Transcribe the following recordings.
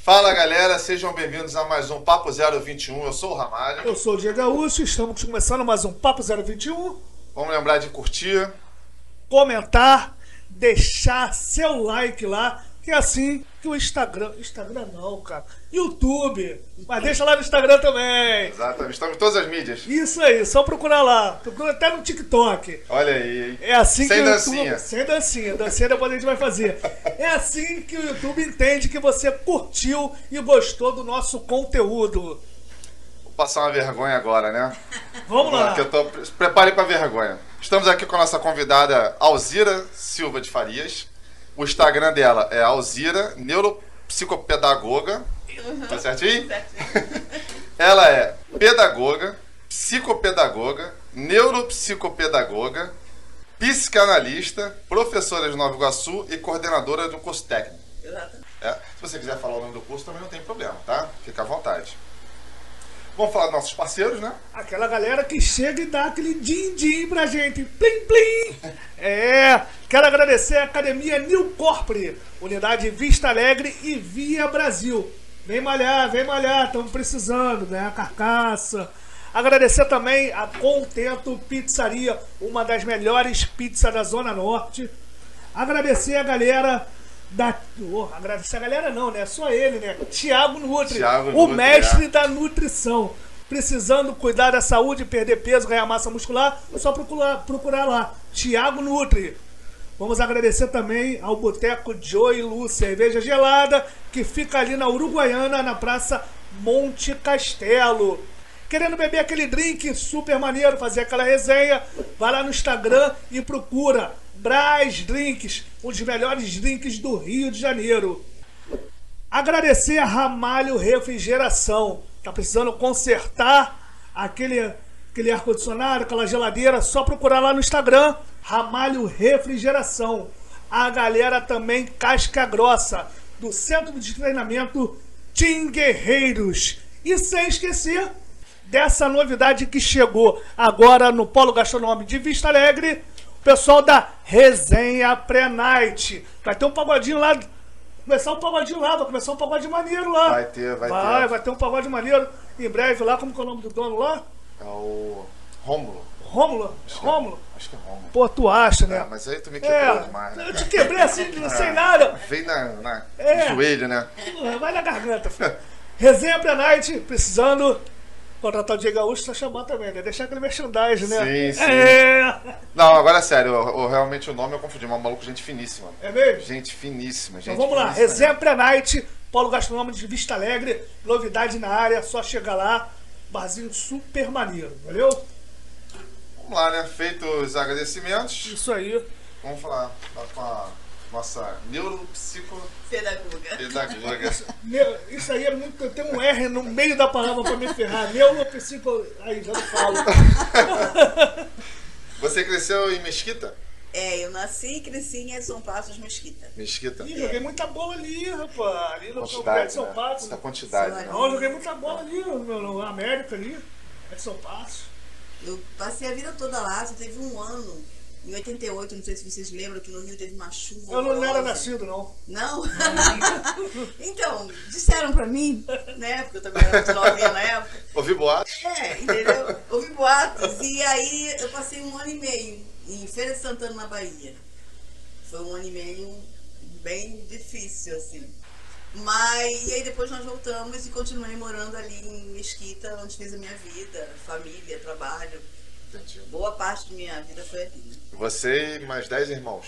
Fala galera, sejam bem-vindos a mais um Papo 021. Eu sou o Ramalho. Eu sou o Diego Gaúcho, estamos começando mais um Papo 021. Vamos lembrar de curtir, comentar, deixar seu like lá, que é assim que o Instagram não, cara, YouTube, mas deixa lá no Instagram também. Exatamente, estamos em todas as mídias. Isso aí, só procurar lá, procura até no TikTok. Olha aí, hein? É assim Sem que o dancinha. YouTube, sem dancinha depois a gente vai fazer. É assim que o YouTube entende que você curtiu e gostou do nosso conteúdo. Vou passar uma vergonha agora, né? Vamos lá. Que eu tô... Prepare para vergonha. Estamos aqui com a nossa convidada Alzira Silva de Farias. O Instagram dela é Alzira, neuropsicopedagoga. Tá certinho? Ela é pedagoga, psicopedagoga, neuropsicopedagoga, psicanalista, professora de Nova Iguaçu e coordenadora do curso técnico. Exatamente. Se você quiser falar o nome do curso também não tem problema, tá? Fica à vontade. Vamos falar dos nossos parceiros, né? Aquela galera que chega e dá aquele din-din pra gente. Plim, plim. Quero agradecer a Academia New Corpore, Unidade Vista Alegre e Via Brasil. Vem malhar, estamos precisando, né? A carcaça. Agradecer também a Contento Pizzaria, uma das melhores pizzas da Zona Norte. Agradecer a galera agradecer a galera não, né? Só ele, né? Thiago Nutri, o mestre da nutrição. Precisando cuidar da saúde, perder peso, ganhar massa muscular, é só procurar lá. Thiago Nutri. Vamos agradecer também ao Boteco Joe e Lu, cerveja gelada, que fica ali na Uruguaiana, na Praça Monte Castelo. Querendo beber aquele drink super maneiro, fazer aquela resenha, vai lá no Instagram e procura Brás Drinks, um dos melhores drinks do Rio de Janeiro. Agradecer a Ramalho Refrigeração. Tá precisando consertar aquele ar-condicionado, aquela geladeira, só procurar lá no Instagram, Ramalho Refrigeração. A galera também Casca Grossa, do Centro de Treinamento Team Guerreiros. E sem esquecer dessa novidade que chegou agora no Polo Gastronômico de Vista Alegre, o pessoal da Resenha Pré-Night. Vai ter um pagodinho lá, vai começar um pagode maneiro lá. Vai ter. Vai ter um pagode maneiro em breve lá. Como que é o nome do dono lá? É o Rômulo. Rômulo? Acho que é Rômulo. Pô, tu acha, né? Mas aí tu me quebrou demais, né? Eu te quebrei assim, sem nada. Vem no joelho, né? Vai na garganta, filho. Resenha Pré-Night, precisando contratar o Diego Gaúcho, tá chamando também, né? Deixar aquele merchandising, né? Sim. Não, agora é sério, realmente o nome eu confundi, mas um maluco, gente finíssima. É mesmo? Gente finíssima, gente. Então vamos lá, Resenha Pré-Night, Polo Gastronômico de Vista Alegre, novidade na área, só chegar lá, barzinho super maneiro, valeu? Vamos lá, né? Feitos os agradecimentos, Isso aí. vamos falar com a nossa neuropsicopedagoga. Isso aí é muito. Tem um R no meio da palavra pra me ferrar. Neuropsico. Aí, já não falo. Você cresceu em Mesquita? Eu nasci e cresci em São Passos, Mesquita. Mesquita? Ih, joguei muita bola ali, rapaz. Ali no Quantidade, São né? Passos. Muita quantidade, né? Não, eu joguei muita bola ali no América ali. São Passos. Eu passei a vida toda lá, só teve um ano, em 88, não sei se vocês lembram, que no Rio teve uma chuva. Eu não era horrorosa. nascido, não. Não? Então, disseram pra mim, né, porque eu também era muito novinha na época. Ouvi boatos? Entendeu? Ouvi boatos. E aí eu passei um ano e meio em Feira de Santana, na Bahia. Foi um ano e meio bem difícil, assim. E aí depois nós voltamos e continuei morando ali em Mesquita, onde fiz a minha vida, família, trabalho. Entendi. Boa parte da minha vida foi ali, né? Você e mais 10 irmãos.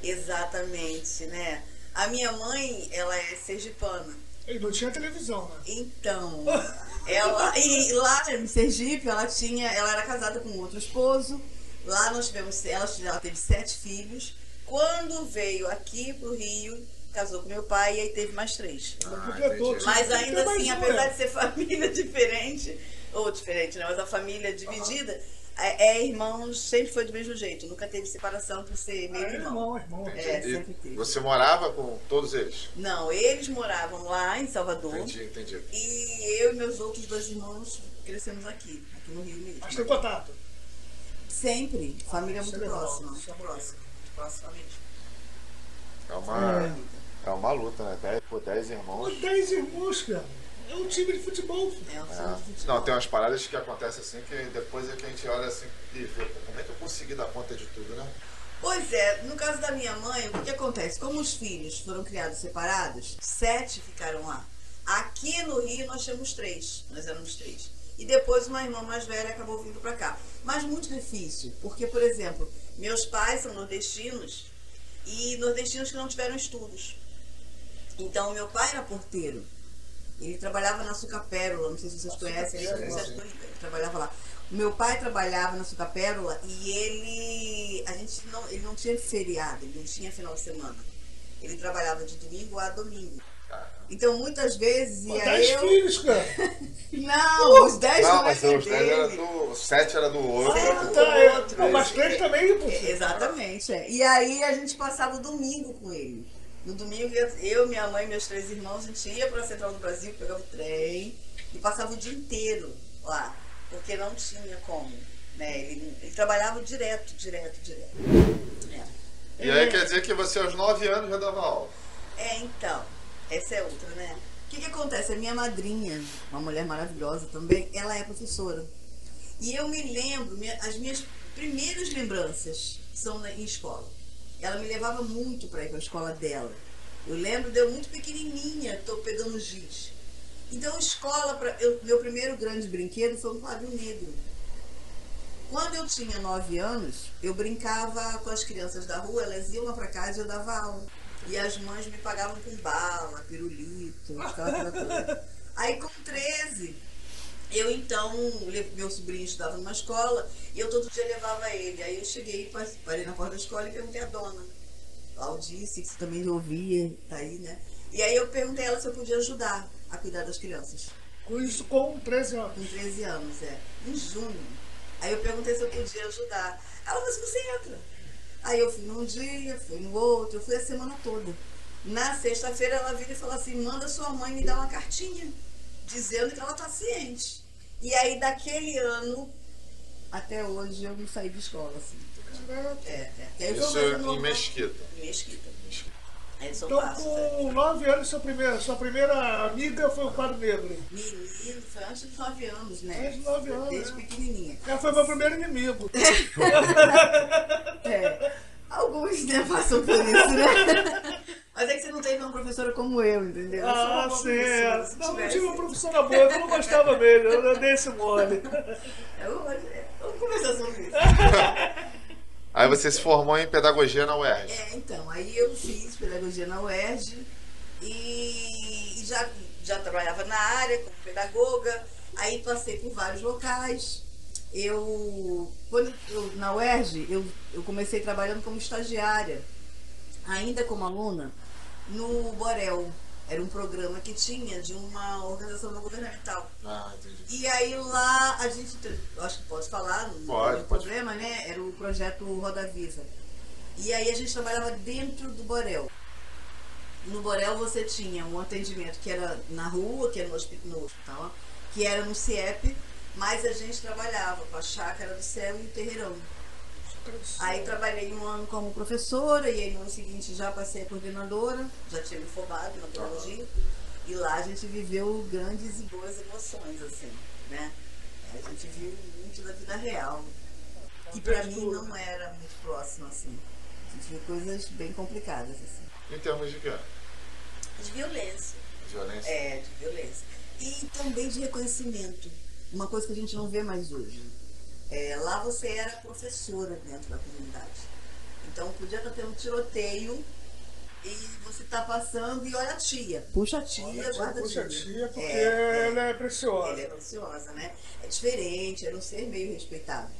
Exatamente, né? A minha mãe, ela é sergipana. E não tinha televisão, né? Então, e lá em Sergipe, ela era casada com outro esposo. Lá ela teve 7 filhos. Quando veio aqui pro Rio, casou com meu pai e aí teve mais 3. Mas ainda assim, apesar de ser família diferente, né? Mas a família dividida, irmãos, sempre foi do mesmo jeito. Nunca teve separação por ser meio irmão. Irmão. Sempre teve. Você morava com todos eles? Não, eles moravam lá em Salvador. Entendi. E eu e meus outros 2 irmãos crescemos aqui no Rio mesmo. Mas tem contato? Sempre. Família muito Isso é legal, próxima. isso é Próximamente. É uma É uma luta, né? 10 irmãos. Pô, 10 irmãos, cara. É um time de futebol, filho. É um time de futebol. Não, tem umas paradas que acontecem assim que depois é que a gente olha assim e vê como é que eu consegui dar conta de tudo, né? Pois é, no caso da minha mãe, o que acontece? Como os filhos foram criados separados, 7 ficaram lá. Aqui no Rio nós tínhamos 3, nós éramos 3. E depois uma irmã mais velha acabou vindo pra cá. Mas muito difícil, porque, por exemplo, meus pais são nordestinos e nordestinos que não tiveram estudos. Então, meu pai era porteiro. Ele trabalhava na Açúcar Pérola, não sei se vocês conhecem, ele trabalhava lá. O meu pai trabalhava na Açúcar Pérola e ele não tinha feriado, ele não tinha final de semana. Ele trabalhava de domingo a domingo. Então, muitas vezes, Pô, 10 filhos, cara. Não, os 10 Não, não mas é os 10 era dele. 7 era do outro. Outro. Não, mas 3 também, pô. Exatamente, é. E aí a gente passava o domingo com ele. No domingo, eu, minha mãe e meus 3 irmãos, a gente ia para a Central do Brasil, pegava o trem e passava o dia inteiro lá, porque não tinha como, né? Ele trabalhava direto. E aí quer dizer que você aos 9 anos já dava aula. Então, essa é outra, né? O que acontece? A minha madrinha, uma mulher maravilhosa também, ela é professora. E eu me lembro, as minhas primeiras lembranças são em escola. Ela me levava muito para ir para a escola dela. Eu lembro de eu muito pequenininha, estou pegando giz. Então, escola, meu primeiro grande brinquedo foi um quadro negro. Quando eu tinha 9 anos, eu brincava com as crianças da rua, elas iam lá para casa e eu dava aula. E as mães me pagavam com bala, pirulito, aquela coisa. Aí, com 13, eu então, meu sobrinho estudava numa escola e eu todo dia levava ele. Aí eu cheguei, parei na porta da escola e perguntei à dona, Aldice, que você também ouvia, tá aí, né? E aí eu perguntei a ela se eu podia ajudar a cuidar das crianças. Com isso, com 13 anos. Com 13 anos, em junho. Aí eu perguntei se eu podia ajudar. Ela falou assim, você entra. Aí eu fui num dia, fui no outro, eu fui a semana toda. Na sexta-feira ela vira e falou assim, manda sua mãe me dar uma cartinha, dizendo que ela tá ciente. E aí daquele ano até hoje eu não saí de escola, assim. Isso em Mesquita. Em Mesquita. Então, com 9 anos, sua primeira amiga foi o quadro negro. Menino, foi antes dos 9 anos, né? Antes dos 9 anos, desde pequenininha. Ela foi meu primeiro inimigo. Alguns, né, passam por isso, né? Mas é que você não teve uma professora como eu, entendeu? Ah, sim. Não tive uma professora boa, eu não gostava mesmo, eu dei esse mole. Vamos conversar sobre isso. Aí você se formou em pedagogia na UERJ. Então, aí eu fiz pedagogia na UERJ e já trabalhava na área como pedagoga, aí passei por vários locais. Na UERJ, eu comecei trabalhando como estagiária, ainda como aluna, no Borel. Era um programa que tinha de uma organização não governamental. Ah, entendi. E aí lá a gente, acho que pode falar, não tem problema, né? Era o projeto Roda Viva. E aí a gente trabalhava dentro do Borel. No Borel você tinha um atendimento que era na rua, que era no hospital, que era no CIEP, mas a gente trabalhava com a Chácara do Céu e o Terreirão. Aí trabalhei um ano como professora e aí no ano seguinte já passei a coordenadora, já tinha me formado na pedagogia. E lá a gente viveu grandes e boas emoções, assim, né? A gente viu muito da vida real. Que pra mim não era muito próximo, assim. A gente viu coisas bem complicadas, assim. Em termos de quê? De violência. Violência? De violência. E também de reconhecimento. Uma coisa que a gente não vê mais hoje. Lá você era professora dentro da comunidade. Então podia ter um tiroteio e você tá passando e olha a tia. Puxa a tia, guarda a tia. Puxa a tia, porque ela é preciosa. Ela é preciosa, né? É diferente, era um ser meio respeitado.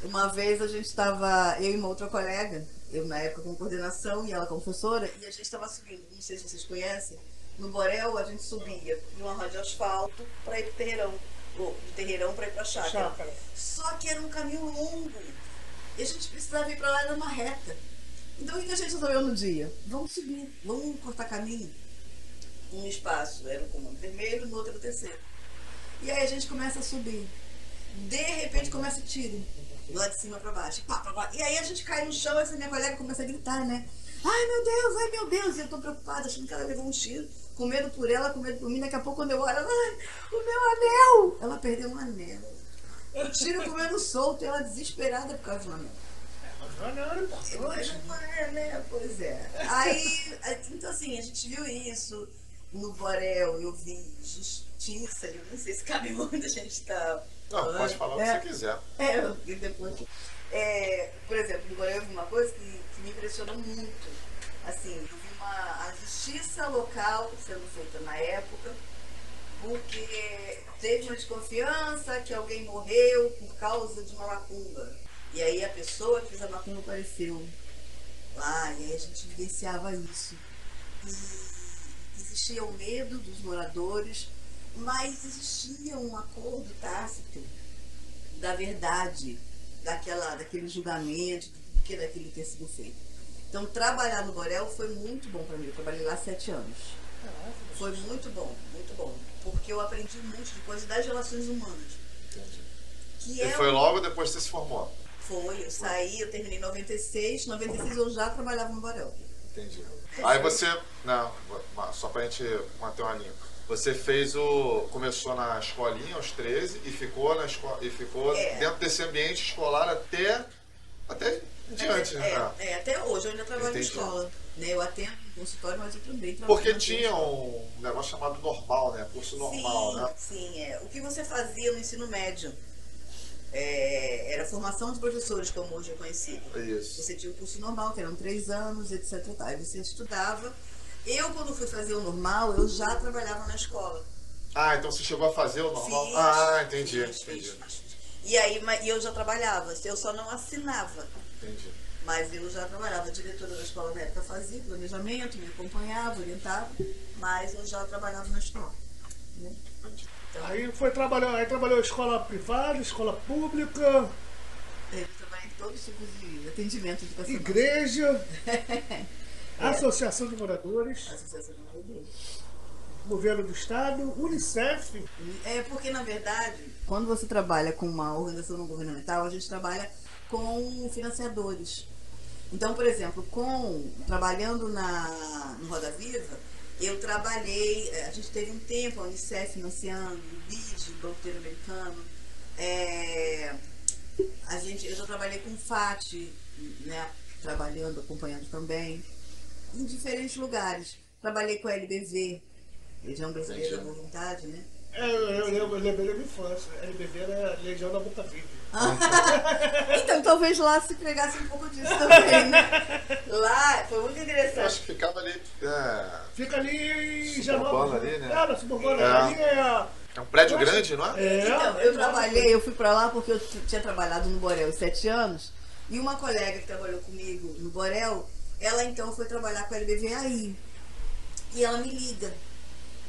Uma vez a gente estava, eu e uma outra colega, eu na época com coordenação e ela como professora, e a gente estava subindo, não sei se vocês conhecem, no Borel a gente subia de uma rua de asfalto para ir pro Terreirão. Do Terreirão para ir para a chácara. Só que era um caminho longo. E a gente precisava ir para lá numa reta. Então o que a gente resolveu no dia? Vamos subir, vamos cortar caminho. Um espaço era o comando vermelho, no outro era o terceiro. E aí a gente começa a subir. De repente começa o tiro. Lá de cima para baixo. Pá, pá, pá. E aí a gente cai no chão, essa minha colega começa a gritar, né? Ai meu Deus, e eu tô preocupada, achando que ela levou um tiro, com medo por ela, com medo por mim, daqui a pouco quando eu olho, ai, o meu anel! Ela perdeu um anel. O tiro comendo solto, e ela desesperada por causa do anel. Mas não era importante. Mas não é, né? Pois é. Aí, então assim, a gente viu isso no Borel, eu vi justiça, eu não sei se cabe muito, a gente tá... Não, pode falar o que você quiser. Eu vi depois. Por exemplo, no Borel eu vi uma coisa que me impressionou muito. Assim, eu vi a justiça local sendo feita na época, porque teve uma desconfiança que alguém morreu por causa de uma macumba. E aí a pessoa que fez a macumba apareceu lá, e aí a gente evidenciava isso. E existia o medo dos moradores, mas existia um acordo tácito da verdade, daquele julgamento, do que daquilo ter sido feito. Então, trabalhar no Borel foi muito bom para mim. Eu trabalhei lá 7 anos. Foi muito bom, porque eu aprendi um monte de coisa das relações humanas. E foi logo depois que você se formou? Foi, eu saí, eu terminei em 96 eu já trabalhava no Borel. Entendi. Aí você, não, só pra gente manter uma linha. Você começou na escolinha aos 13 e ficou na escola, dentro desse ambiente escolar até diante, né? Até hoje, eu ainda trabalho na escola. Né? Eu atendo no consultório, mas eu também trabalho. Porque tinha um negócio chamado normal, né? Curso normal, né? Sim, O que você fazia no ensino médio? Era formação de professores, como hoje é conhecido. Isso. Você tinha o curso normal, que eram 3 anos, etc. Aí você estudava. Eu, quando fui fazer o normal, eu já trabalhava na escola. Ah, então você chegou a fazer o normal? Entendi. E aí eu já trabalhava, eu só não assinava. Entendi. Mas eu já trabalhava, a diretora da escola na época fazia planejamento, me acompanhava, orientava, mas eu já trabalhava na escola. Né? Então, Aí trabalhou escola privada, escola pública, eu trabalhei em todos os tipos de atendimento educacional. igreja, associação de moradores, Associação de moradores. governo do estado, Unicef. Porque, na verdade, quando você trabalha com uma organização não governamental, a gente trabalha com financiadores. Então, por exemplo, trabalhando no Roda Viva, eu trabalhei, a gente teve um tempo a Unicef financiando, o BID, o Banco Interamericano, eu já trabalhei com o FAT, né, acompanhando também, em diferentes lugares. Trabalhei com a LBV, Legião Brasileira da Boa Vontade, né? Eu lembrei da minha infância, LBV era Legião da Boca Viva. Então, talvez lá se pregasse um pouco disso também, né? Lá foi muito interessante. Eu acho que ficava ali. Fica ali em Suburbana ali, né? Na Suburbana. Ali é um prédio grande, não é? Então, eu fui pra lá porque eu tinha trabalhado no Borel 7 anos, e uma colega que trabalhou comigo no Borel, ela então foi trabalhar com a LBV aí. E ela me liga.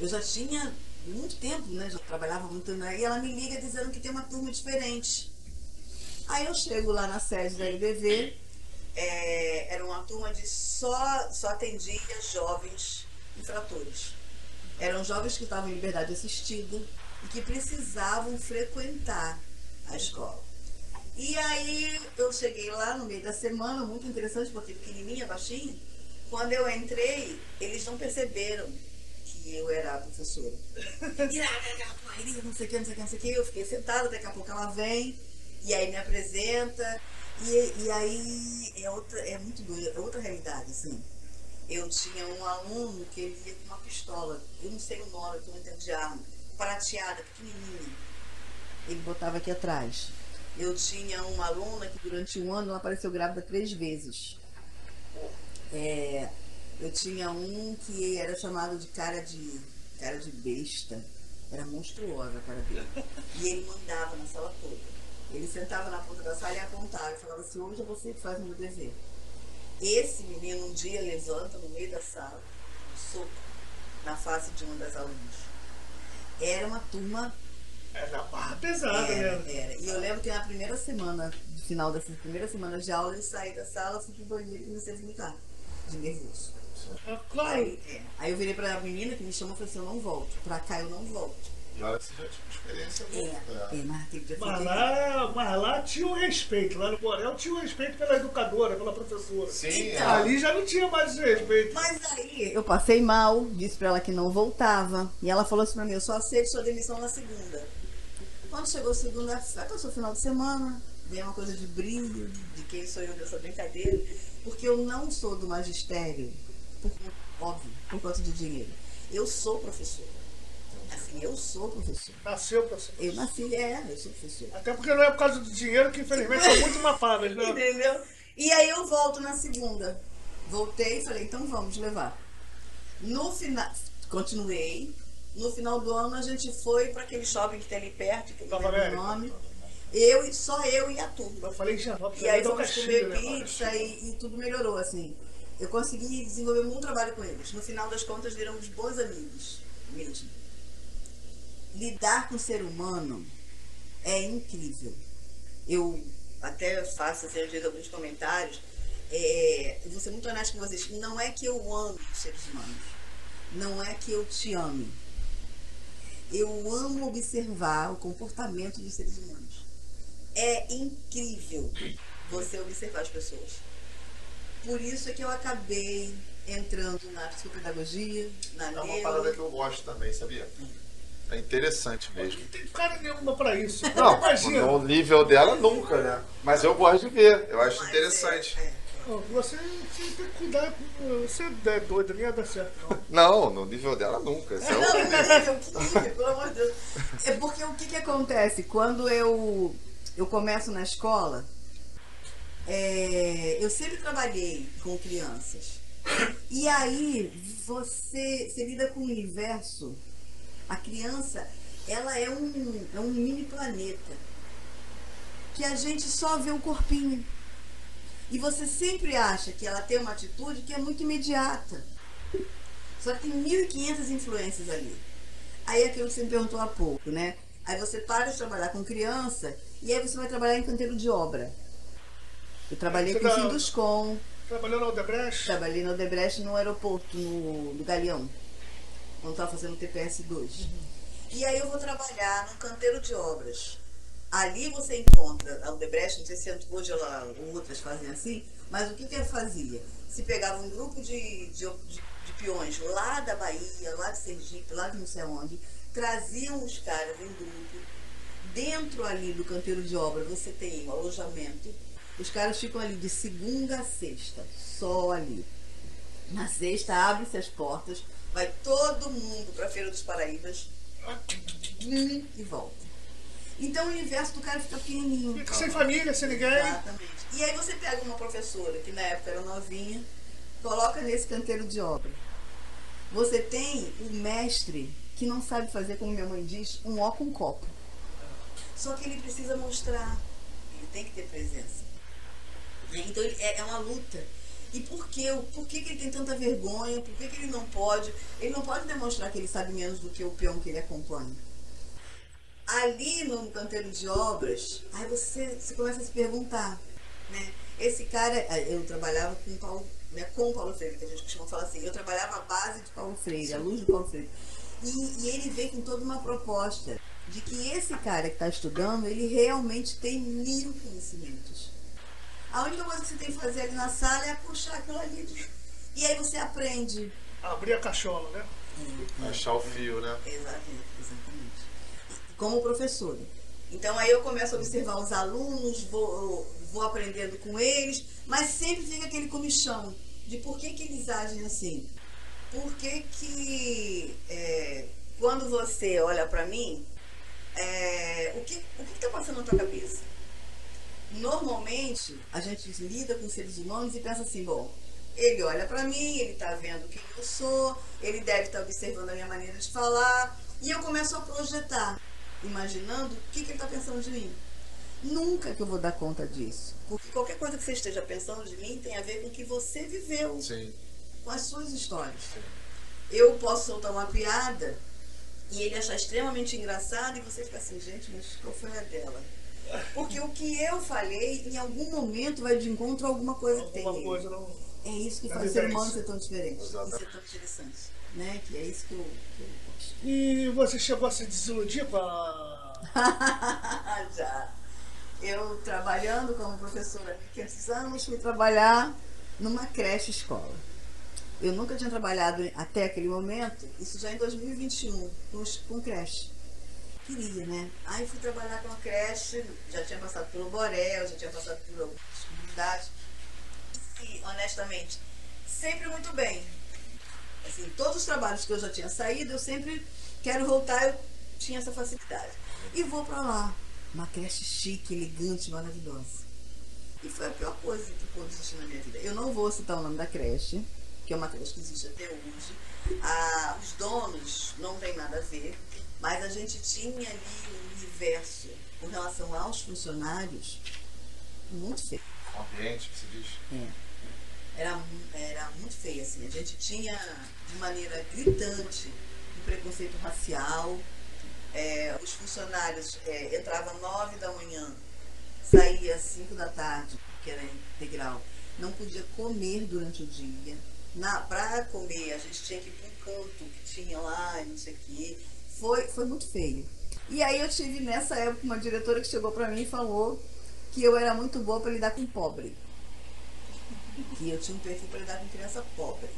Eu já tinha muito tempo, né? Já trabalhava muito, né? E ela me liga dizendo que tem uma turma diferente. Aí eu chego lá na sede da LBV, era uma turma de só atendia jovens infratores. Eram jovens que estavam em liberdade assistida e que precisavam frequentar a escola. E aí eu cheguei lá no meio da semana, muito interessante, porque pequenininha, baixinha. Quando eu entrei, eles não perceberam que eu era a professora. E aquela porraria, não sei o que, eu fiquei sentada, daqui a pouco ela vem, e aí me apresenta, e aí é muito doido, é outra realidade, assim. Eu tinha um aluno que ele ia com uma pistola, eu não sei o nome, eu não entendo de arma, prateada, pequenininha. Ele botava aqui atrás. Eu tinha uma aluna que durante um ano ela apareceu grávida 3 vezes. Eu tinha um que era chamado de cara de besta. Era monstruosa a cara dele. E ele mandava na sala toda. Ele sentava na ponta da sala e apontava e falava assim: hoje é você que faz o meu dever. Esse menino um dia levanta no meio da sala, um soco na face de uma das alunas. Era uma turma. Era barra pesada, né? Era. E eu lembro que na primeira semana, no final dessas primeiras semanas de aula, eu saí da sala, fui pro banheiro e comecei a vomitar, de nervoso. Claro. Aí eu virei pra menina que me chamou e falei assim: eu não volto. Pra cá eu não volto. E olha que você já tinha uma experiência boa. Mas aquele dia foi Mas lá tinha o respeito, lá no Borel tinha o respeito pela educadora, pela professora. Sim, Então, Ali já não tinha mais esse respeito. Mas aí eu passei mal, disse pra ela que não voltava. E ela falou assim pra mim, eu só aceito sua demissão na segunda. Quando chegou segunda-feira, passou o final de semana, veio uma coisa de brilho, de quem sou eu dessa brincadeira, porque eu não sou do magistério, óbvio, por conta de dinheiro. Eu sou professora. Assim, eu sou professora. Nasceu pra ser. Eu nasci, eu sou professora. Até porque não é por causa do dinheiro que infelizmente são muito mafáveis, né? Entendeu? E aí eu volto na segunda. Voltei e falei, então vamos levar. No final, continuei. No final do ano a gente foi para aquele shopping que tem ali perto, que eu não lembro o nome. Só eu e a turma. Eu falei, já, E aí fomos comer pizza e tudo melhorou, assim. Eu consegui desenvolver um bom trabalho com eles. No final das contas, viramos bons amigos mesmo. Lidar com o ser humano é incrível. Eu até faço, assim, às vezes, alguns comentários. Eu vou ser muito honesta com vocês. Não é que eu ame os seres humanos. Não é que eu te ame. Eu amo observar o comportamento dos seres humanos. É incrível você observar as pessoas. Por isso é que eu acabei entrando na psicopedagogia, na É uma neuro. parada que eu gosto também, sabia? É interessante mesmo. Não tem cara nenhuma pra isso. Não, Imagina. no nível dela nunca, né? Mas eu gosto de ver, eu acho interessante. Você tem que cuidar. Você é doido, nem ia dar certo, não. Não, no nível dela nunca. Isso é Não, incrível, pelo amor de Deus. É porque o que acontece? Quando eu começo na escola, eu sempre trabalhei com crianças. E aí você lida com o universo. A criança, ela é um mini planeta. Que a gente só vê o corpinho. E você sempre acha que ela tem uma atitude que é muito imediata. Só que tem 1.500 influências ali. Aí é aquilo que você me perguntou há pouco, né? Aí você para de trabalhar com criança e aí você vai trabalhar em canteiro de obra. Eu trabalhei com o Sinduscom. Trabalhou na Odebrecht? Trabalhei na Odebrecht no aeroporto, no Galeão. Quando estava fazendo o TPS-2. E aí eu vou trabalhar num canteiro de obras. Ali você encontra a Odebrecht, não sei se hoje outras fazem assim, mas o que eu fazia? Se pegava um grupo de peões lá da Bahia, lá de Sergipe, lá de não sei onde, traziam os caras em grupo. Dentro ali do canteiro de obra você tem um alojamento. Os caras ficam ali de segunda a sexta, só ali. Na sexta abre-se as portas, vai todo mundo para a Feira dos Paraíbas e volta. Então o universo do cara fica pequenininho. Fica sem família, sem ninguém. Exatamente. E aí você pega uma professora, que na época era novinha, coloca nesse canteiro de obra. Você tem o mestre que não sabe fazer, como minha mãe diz, um ó com copo. Só que ele precisa mostrar, ele tem que ter presença. Então é uma luta. E por quê? Por que ele tem tanta vergonha? Por que ele não pode? Ele não pode demonstrar que ele sabe menos do que o peão que ele acompanha. Ali no canteiro de obras, aí você começa a se perguntar, né? Esse cara, eu trabalhava com o Paulo Freire, que a gente costuma falar assim, eu trabalhava à base de Paulo Freire, a luz de Paulo Freire. E ele veio com toda uma proposta de que esse cara que está estudando, ele realmente tem 1000 conhecimentos. A única coisa que você tem que fazer ali na sala é puxar aquilo ali. E aí você aprende. Abrir a cachola, né? Achar o fio, né? Exatamente. Como professora. Então aí eu começo a observar os alunos, vou aprendendo com eles, mas sempre fica aquele comichão de por que eles agem assim. Por que quando você olha pra mim, o que está passando na tua cabeça? Normalmente, a gente lida com seres humanos e pensa assim, bom, ele olha pra mim, ele tá vendo quem eu sou, ele deve estar observando a minha maneira de falar, e eu começo a projetar, imaginando o que ele tá pensando de mim. Nunca que eu vou dar conta disso, porque qualquer coisa que você esteja pensando de mim tem a ver com o que você viveu, Sim. com as suas histórias. Sim. Eu posso soltar uma piada e ele achar extremamente engraçado e você fica assim, gente, mas qual foi a dela? Porque o que eu falei, em algum momento, vai de encontro a alguma coisa que tem nele. É isso que É faz o ser humano diferente. ser tão diferente. E Exatamente. ser tão interessante. Né? Que é isso que eu gosto. E você chegou a se desiludir com a... Já. Eu trabalhando como professora há 500 anos, fui trabalhar numa creche escola. Eu nunca tinha trabalhado até aquele momento, isso já em 2021, com creche. Queria, né? Aí fui trabalhar com a creche, já tinha passado pelo Borel, já tinha passado por algumas comunidades. E, honestamente, sempre muito bem. Assim, todos os trabalhos que eu já tinha saído, eu sempre quero voltar, eu tinha essa facilidade. E vou pra lá, uma creche chique, elegante, maravilhosa. E foi a pior coisa que pôde existir na minha vida. Eu não vou citar o nome da creche, que é uma creche que existe até hoje. Os donos não tem nada a ver, mas a gente tinha ali um universo com relação aos funcionários muito feio. Ambiente, que se diz. Era muito feio, assim. A gente tinha, de maneira gritante, um preconceito racial. Os funcionários entravam às 9 da manhã, saía às 5 da tarde, que era integral. Não podia comer durante o dia. Para comer, a gente tinha que ir para um canto que tinha lá, e não sei o quê. Foi muito feio. E aí eu tive, nessa época, uma diretora que chegou para mim e falou que eu era muito boa para lidar com pobre. Que eu tinha um perfil para lidar com criança pobre.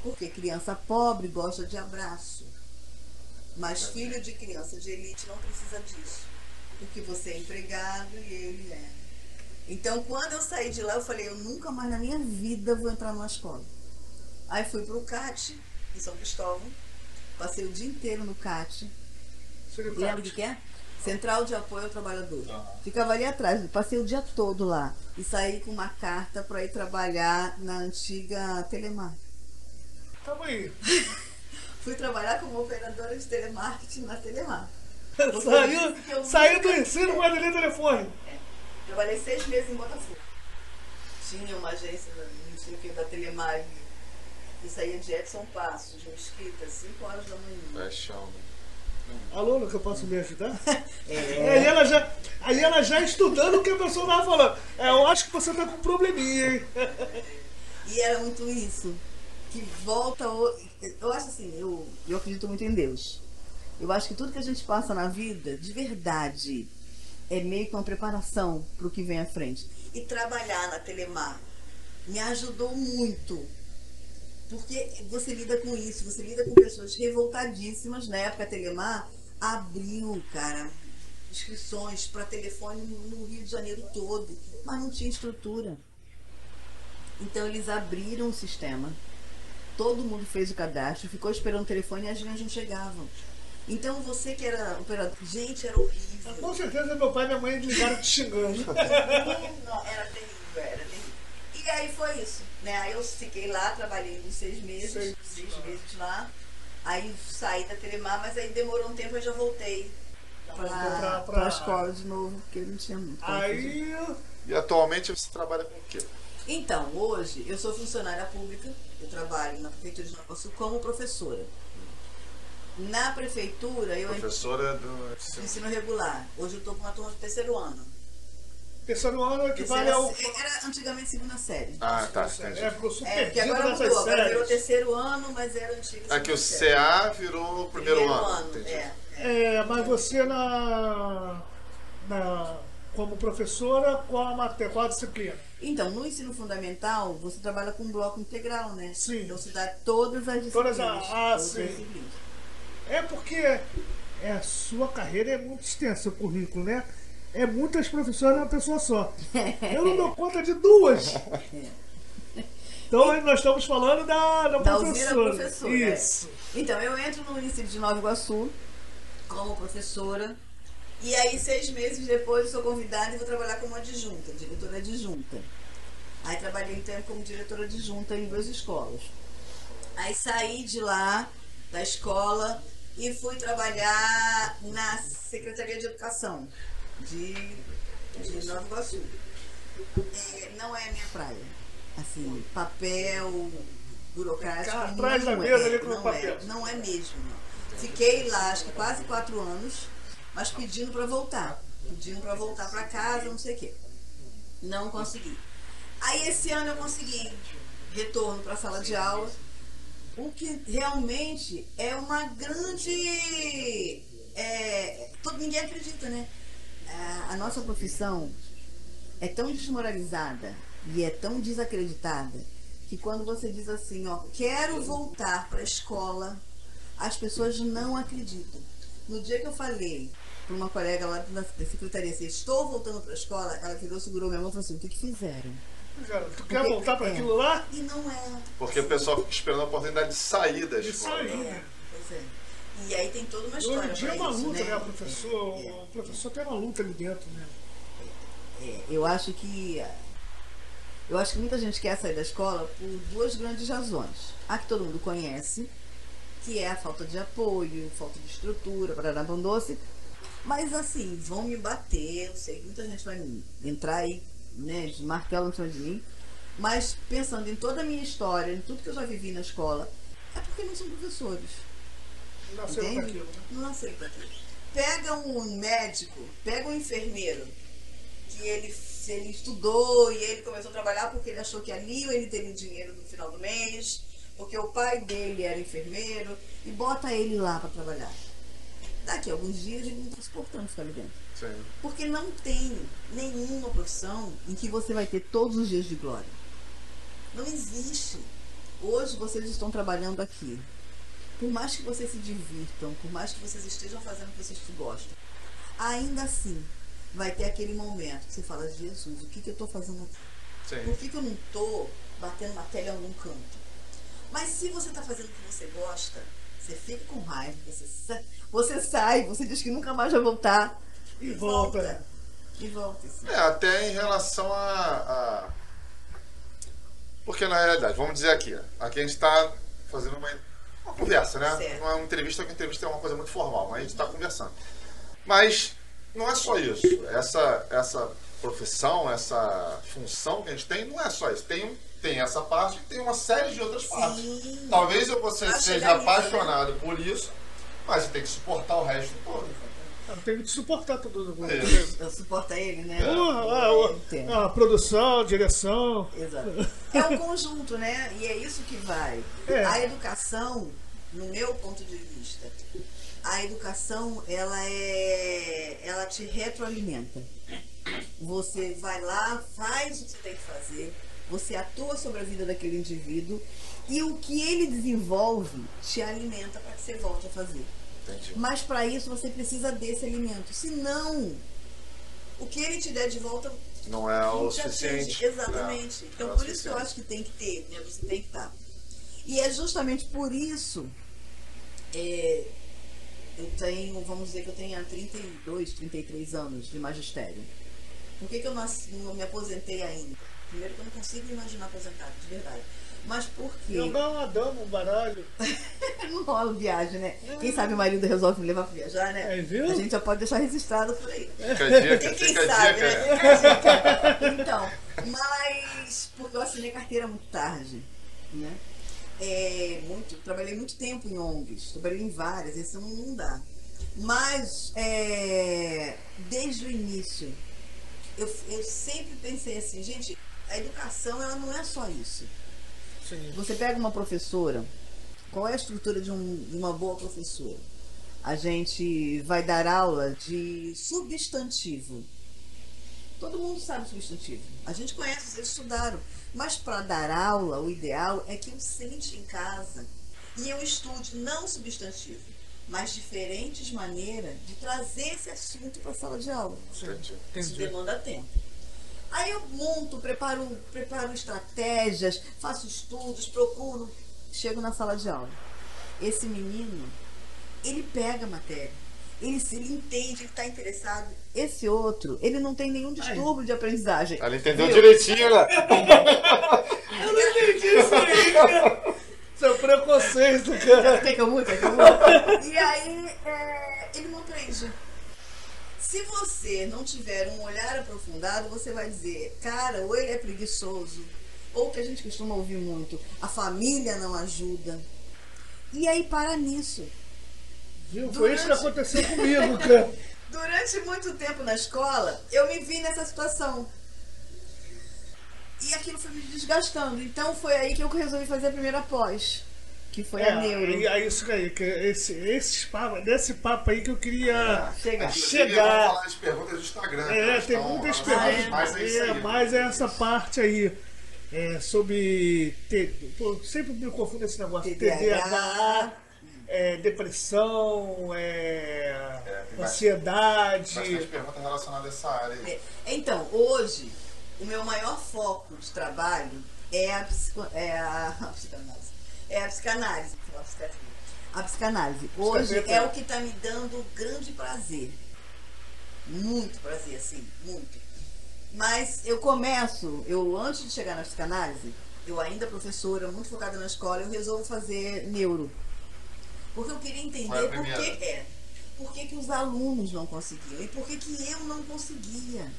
Porque criança pobre gosta de abraço. Mas filho de criança de elite não precisa disso. Porque você é empregado e ele é. Então, quando eu saí de lá, eu falei, eu nunca mais na minha vida vou entrar numa escola. Aí fui pro CAT, em São Cristóvão. Passei o dia inteiro no CAT. Lembra o que é? Central de Apoio ao Trabalhador. Ficava ali atrás, passei o dia todo lá. E saí com uma carta para ir trabalhar na antiga Telemar. Calma aí. Fui trabalhar como operadora de telemarketing na Telemar. Saiu do ensino, mas ali telefone. Trabalhei 6 meses em Botafogo. Tinha uma agência da Telemar que saía de Edson Passos, de Mesquita, 5 horas da manhã. É chão, né? Alô, que eu posso me ajudar? Aí ela já estudando o que a pessoa estava falando. Eu acho que você tá com um probleminha, hein? E era muito isso. Que volta. Eu acho assim, eu acredito muito em Deus. Eu acho que tudo que a gente passa na vida, de verdade, é meio que uma preparação para o que vem à frente. E trabalhar na Telemar me ajudou muito. Porque você lida com isso, você lida com pessoas revoltadíssimas. Na época, a Telemar abriu, cara, inscrições para telefone no Rio de Janeiro todo, mas não tinha estrutura. Então, eles abriram o sistema, todo mundo fez o cadastro, ficou esperando o telefone e as linhas não chegavam. Então, você que era operador, gente, era horrível. Com certeza, meu pai e minha mãe ligaram te xingando. Não, era terrível, era terrível. E aí foi isso, né? Aí eu fiquei lá, trabalhei uns 6 meses, 6 meses lá. Aí saí da Telemar, mas aí demorou um tempo e já voltei para a escola de novo, porque não tinha muito. Aí... E atualmente você trabalha com o quê? Então, hoje eu sou funcionária pública, eu trabalho na Prefeitura de Nova Iguaçu como professora. Na Prefeitura, eu... Professora do ensino regular. Hoje eu estou com uma turma do 3º ano. Terceiro ano equivale ao... Era antigamente 2ª série. Ah, tá, entendi. Ficou super Porque perdido agora nessas mudou, agora virou séries. 3º ano, mas era antigo. Aqui o CA virou o primeiro ano. Entendi. Mas você como professora, qual a disciplina? Então, no ensino fundamental, você trabalha com um bloco integral, né? Sim. Então você dá todas as disciplinas. Todas as sim. disciplinas. É porque a sua carreira é muito extensa, o currículo, né? É muitas professoras numa pessoa só. Eu não dou conta de 2. Então nós estamos falando da Alzira professora. professora. Isso. Então, eu entro no município de Nova Iguaçu como professora. E aí, 6 meses depois, eu sou convidada e vou trabalhar como adjunta, diretora adjunta. Aí trabalhei um tempo como diretora adjunta em 2 escolas. Aí saí de lá, da escola, e fui trabalhar na Secretaria de Educação de Nova Iguaçu. Não é a minha praia. Assim, papel burocrático Atrás da mesa ali com o papel. não é mesmo. Fiquei lá, acho que quase 4 anos, mas pedindo para voltar. Pedindo para voltar para casa, não sei o quê. Não consegui. Aí esse ano eu consegui. retorno para a sala de aula, o que realmente é uma grande... ninguém acredita, né? A nossa profissão é tão desmoralizada e é tão desacreditada que quando você diz assim, ó, quero voltar para a escola, as pessoas não acreditam. No dia que eu falei para uma colega lá da secretaria assim, estou voltando para a escola, ela virou, segurou minha mão e falou assim, o que fizeram? Cara, tu quer voltar para aquilo lá? E não é. Porque o pessoal fica esperando a oportunidade de sair da escola. Pois é. E aí tem toda uma história. Hoje em dia é uma isso, luta, né? O É. professor tem uma luta ali dentro, né? Eu acho que muita gente quer sair da escola por duas grandes razões. A que todo mundo conhece, que é a falta de apoio, falta de estrutura, para pão doce. Mas assim, vão me bater, eu sei que muita gente vai entrar aí, né, de martelo em cima de mim. Mas pensando em toda a minha história, em tudo que eu já vivi na escola, é porque não são professores. Não nasceram para aquilo, né? Não nasceram para aquilo. Pega um médico, pega um enfermeiro, que ele estudou e ele começou a trabalhar porque ele achou que ali ele teria dinheiro no final do mês, porque o pai dele era enfermeiro, e bota ele lá para trabalhar. Daqui a alguns dias ele não está suportando ficar ali dentro. Sim. Porque não tem nenhuma profissão em que você vai ter todos os dias de glória. Não existe. Hoje vocês estão trabalhando aqui. Por mais que vocês se divirtam, por mais que vocês estejam fazendo o que vocês gostam, ainda assim vai ter aquele momento que você fala, Jesus, o que eu estou fazendo aqui? Sim. Por que eu não estou batendo martelo em algum canto? Mas se você está fazendo o que você gosta, você fica com raiva, você sai, você diz que nunca mais vai voltar. E volta. E volta. Assim. Até em relação a... Porque na realidade, vamos dizer aqui a gente está fazendo uma conversa, né? Certo. Não é uma entrevista, porque entrevista é uma coisa muito formal, mas a gente está conversando. Mas não é só isso. Essa profissão, essa função que a gente tem, não é só isso. Tem essa parte e tem uma série de outras partes. Talvez você seja apaixonado por isso, mas você tem que suportar o resto todo. Tem que suportar tudo. Eu suporto ele, né? A produção, a direção. Exato. É um conjunto, né? E é isso que vai. A educação, no meu ponto de vista, a educação, ela te retroalimenta. Você vai lá, faz o que você tem que fazer, você atua sobre a vida daquele indivíduo e o que ele desenvolve te alimenta para que você volte a fazer. Entendi. Mas para isso você precisa desse alimento. Senão, o que ele te der de volta não é o suficiente. Exatamente. Então, por isso que eu acho que tem que ter, né? Você tem que estar. E é justamente por isso, eu tenho, vamos dizer que eu tenho 32, 33 anos de magistério. Por que eu não me aposentei ainda? Primeiro que eu não consigo imaginar aposentado, de verdade. Mas por quê? Jogar uma dama, um baralho. Não rola viagem, né? Quem sabe o marido resolve me levar pra viajar, né? Viu? A gente já pode deixar registrado por aí. Fica a dica, Quem fica a sabe, dica. né? Então, mas porque eu assinei carteira muito tarde, né? Trabalhei muito tempo em ONGs, trabalhei em várias, isso não dá. Mas, desde o início, eu sempre pensei assim, gente, a educação, ela não é só isso. Sim. Você pega uma professora, qual é a estrutura de uma boa professora? A gente vai dar aula de substantivo. Todo mundo sabe substantivo. A gente conhece, vocês estudaram. Mas para dar aula, o ideal é que eu sente em casa e eu estude não substantivo, mas diferentes maneiras de trazer esse assunto para a sala de aula. Entendi. Isso demanda tempo. Aí eu monto, preparo estratégias, faço estudos, procuro, chego na sala de aula. Esse menino, ele pega a matéria, ele entende, ele está interessado. Esse outro, ele não tem nenhum distúrbio de aprendizagem. Ela entendeu direitinho, né? Eu não entendi isso aí, cara. Seu preconceito, cara. Tem que eu muito. E aí, ele não aprende. Se você não tiver um olhar aprofundado, você vai dizer, cara, ou ele é preguiçoso, ou que a gente costuma ouvir muito, a família não ajuda. E aí para nisso. Viu? Foi isso que aconteceu comigo, cara. Durante muito tempo na escola, eu me vi nessa situação. E aquilo foi me desgastando. Então foi aí que eu resolvi fazer a primeira pós, que foi a neuro. E é isso aí, que desse papo aí que eu queria Chegar. Inclusive, vamos falar das perguntas do Instagram. tem muitas perguntas, mas essa parte aí. Sobre sempre me confundo esse negócio, TDAH, depressão, ansiedade. Bastante perguntas relacionadas a essa área aí. Então, hoje, o meu maior foco de trabalho é a psicanálise. É a psicanálise. A psicanálise. Hoje é o que está me dando grande prazer. Muito prazer, assim, muito. Mas antes de chegar na psicanálise, eu ainda professora, muito focada na escola, eu resolvo fazer neuro. Porque eu queria entender por que os alunos não conseguiam e por que eu não conseguia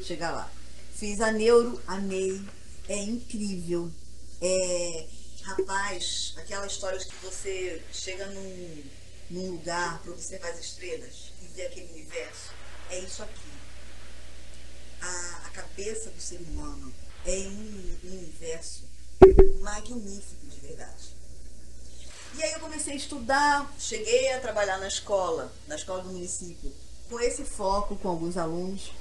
chegar lá. Fiz a neuro, amei, é incrível. Rapaz, aquela história de que você chega num lugar para observar as estrelas e ver aquele universo, é isso aqui. A cabeça do ser humano é um universo magnífico, de verdade. E aí eu comecei a estudar, cheguei a trabalhar na escola do município, com esse foco, com alguns alunos,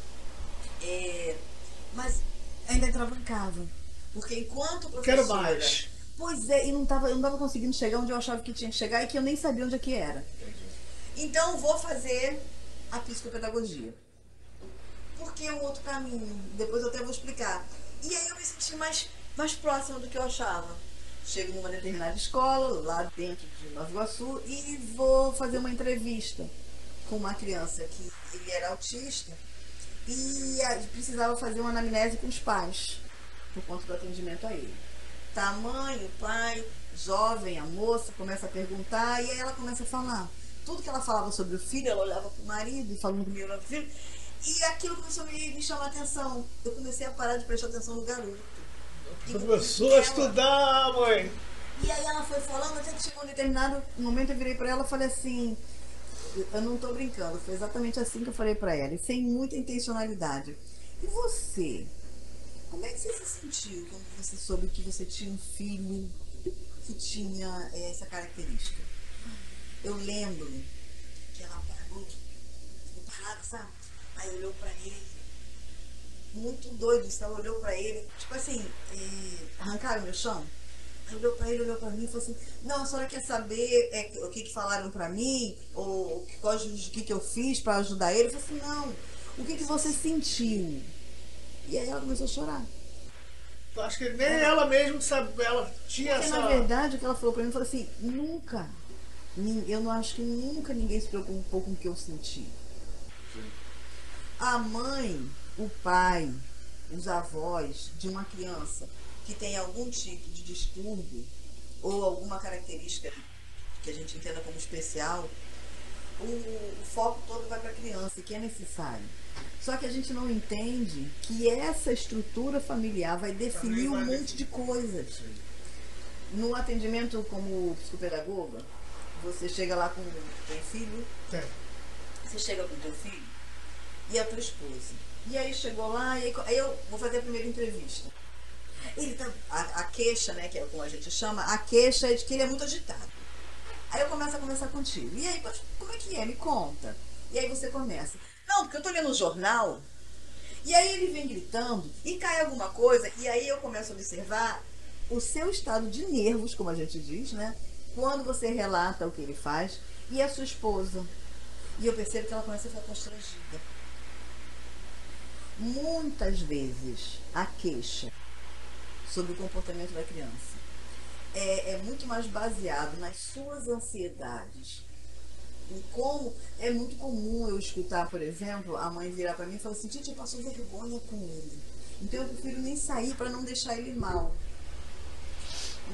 mas ainda entrava em casa, porque enquanto professora... Quero mais. Pois é, e eu não tava conseguindo chegar onde eu achava que tinha que chegar e que eu nem sabia onde é que era. Então vou fazer a psicopedagogia. Porque é um outro caminho, depois eu até vou explicar. E aí eu me senti mais próxima do que eu achava. Chego numa determinada escola, lá dentro de Nova Iguaçu, e vou fazer uma entrevista com uma criança que ele era autista e precisava fazer uma anamnese com os pais, por conta do atendimento a ele. Tá, a mãe, o pai, jovem, a moça, começa a perguntar, e aí ela começa a falar. Tudo que ela falava sobre o filho, ela olhava pro marido e falando comigo sobre o filho. E aquilo começou a me chamar a atenção. Eu comecei a parar de prestar atenção no garoto. Começou a estudar, mãe. E aí ela foi falando, até que chegou um determinado momento, eu virei pra ela e falei assim, eu não tô brincando, foi exatamente assim que eu falei pra ela, e sem muita intencionalidade. E você? Como é que você se sentiu quando você soube que você tinha um filho que tinha essa característica? Eu lembro que ela parou, ficou parada, sabe? Aí olhou pra ele, muito doido, ela olhou pra ele, tipo assim, arrancaram meu chão. Aí olhou pra ele, olhou pra mim e falou assim, não, a senhora quer saber o que falaram pra mim, ou o que eu fiz pra ajudar ele? Eu falei assim, não, o que você sentiu? E aí ela começou a chorar. Eu acho que nem ela mesma sabe, ela tinha Porque, na verdade, o que ela falou pra mim, falou assim, eu não acho que nunca ninguém se preocupou com o que eu senti. A mãe, o pai, os avós de uma criança que tem algum tipo de distúrbio ou alguma característica que a gente entenda como especial, o foco todo vai para a criança, que é necessário. Só que a gente não entende que essa estrutura familiar vai definir um monte de coisas. No atendimento como psicopedagoga, você chega lá com o teu filho, você chega com o teu filho e a tua esposa. E aí chegou lá, e aí eu vou fazer a primeira entrevista. Ele tá, a queixa, né, que é como a gente chama, a queixa é de que ele é muito agitado. Aí eu começo a conversar contigo. E aí, como é que é? Me conta. E aí você começa. Não, porque eu tô lendo um jornal, e aí ele vem gritando, e cai alguma coisa, e aí eu começo a observar o seu estado de nervos, como a gente diz, né? Quando você relata o que ele faz, e a sua esposa. E eu percebo que ela começa a ficar constrangida. Muitas vezes a queixa sobre o comportamento da criança é muito mais baseado nas suas ansiedades. E como é muito comum eu escutar, por exemplo, a mãe virar para mim e falar assim, gente, eu passo vergonha com ele. Então eu prefiro nem sair para não deixar ele mal.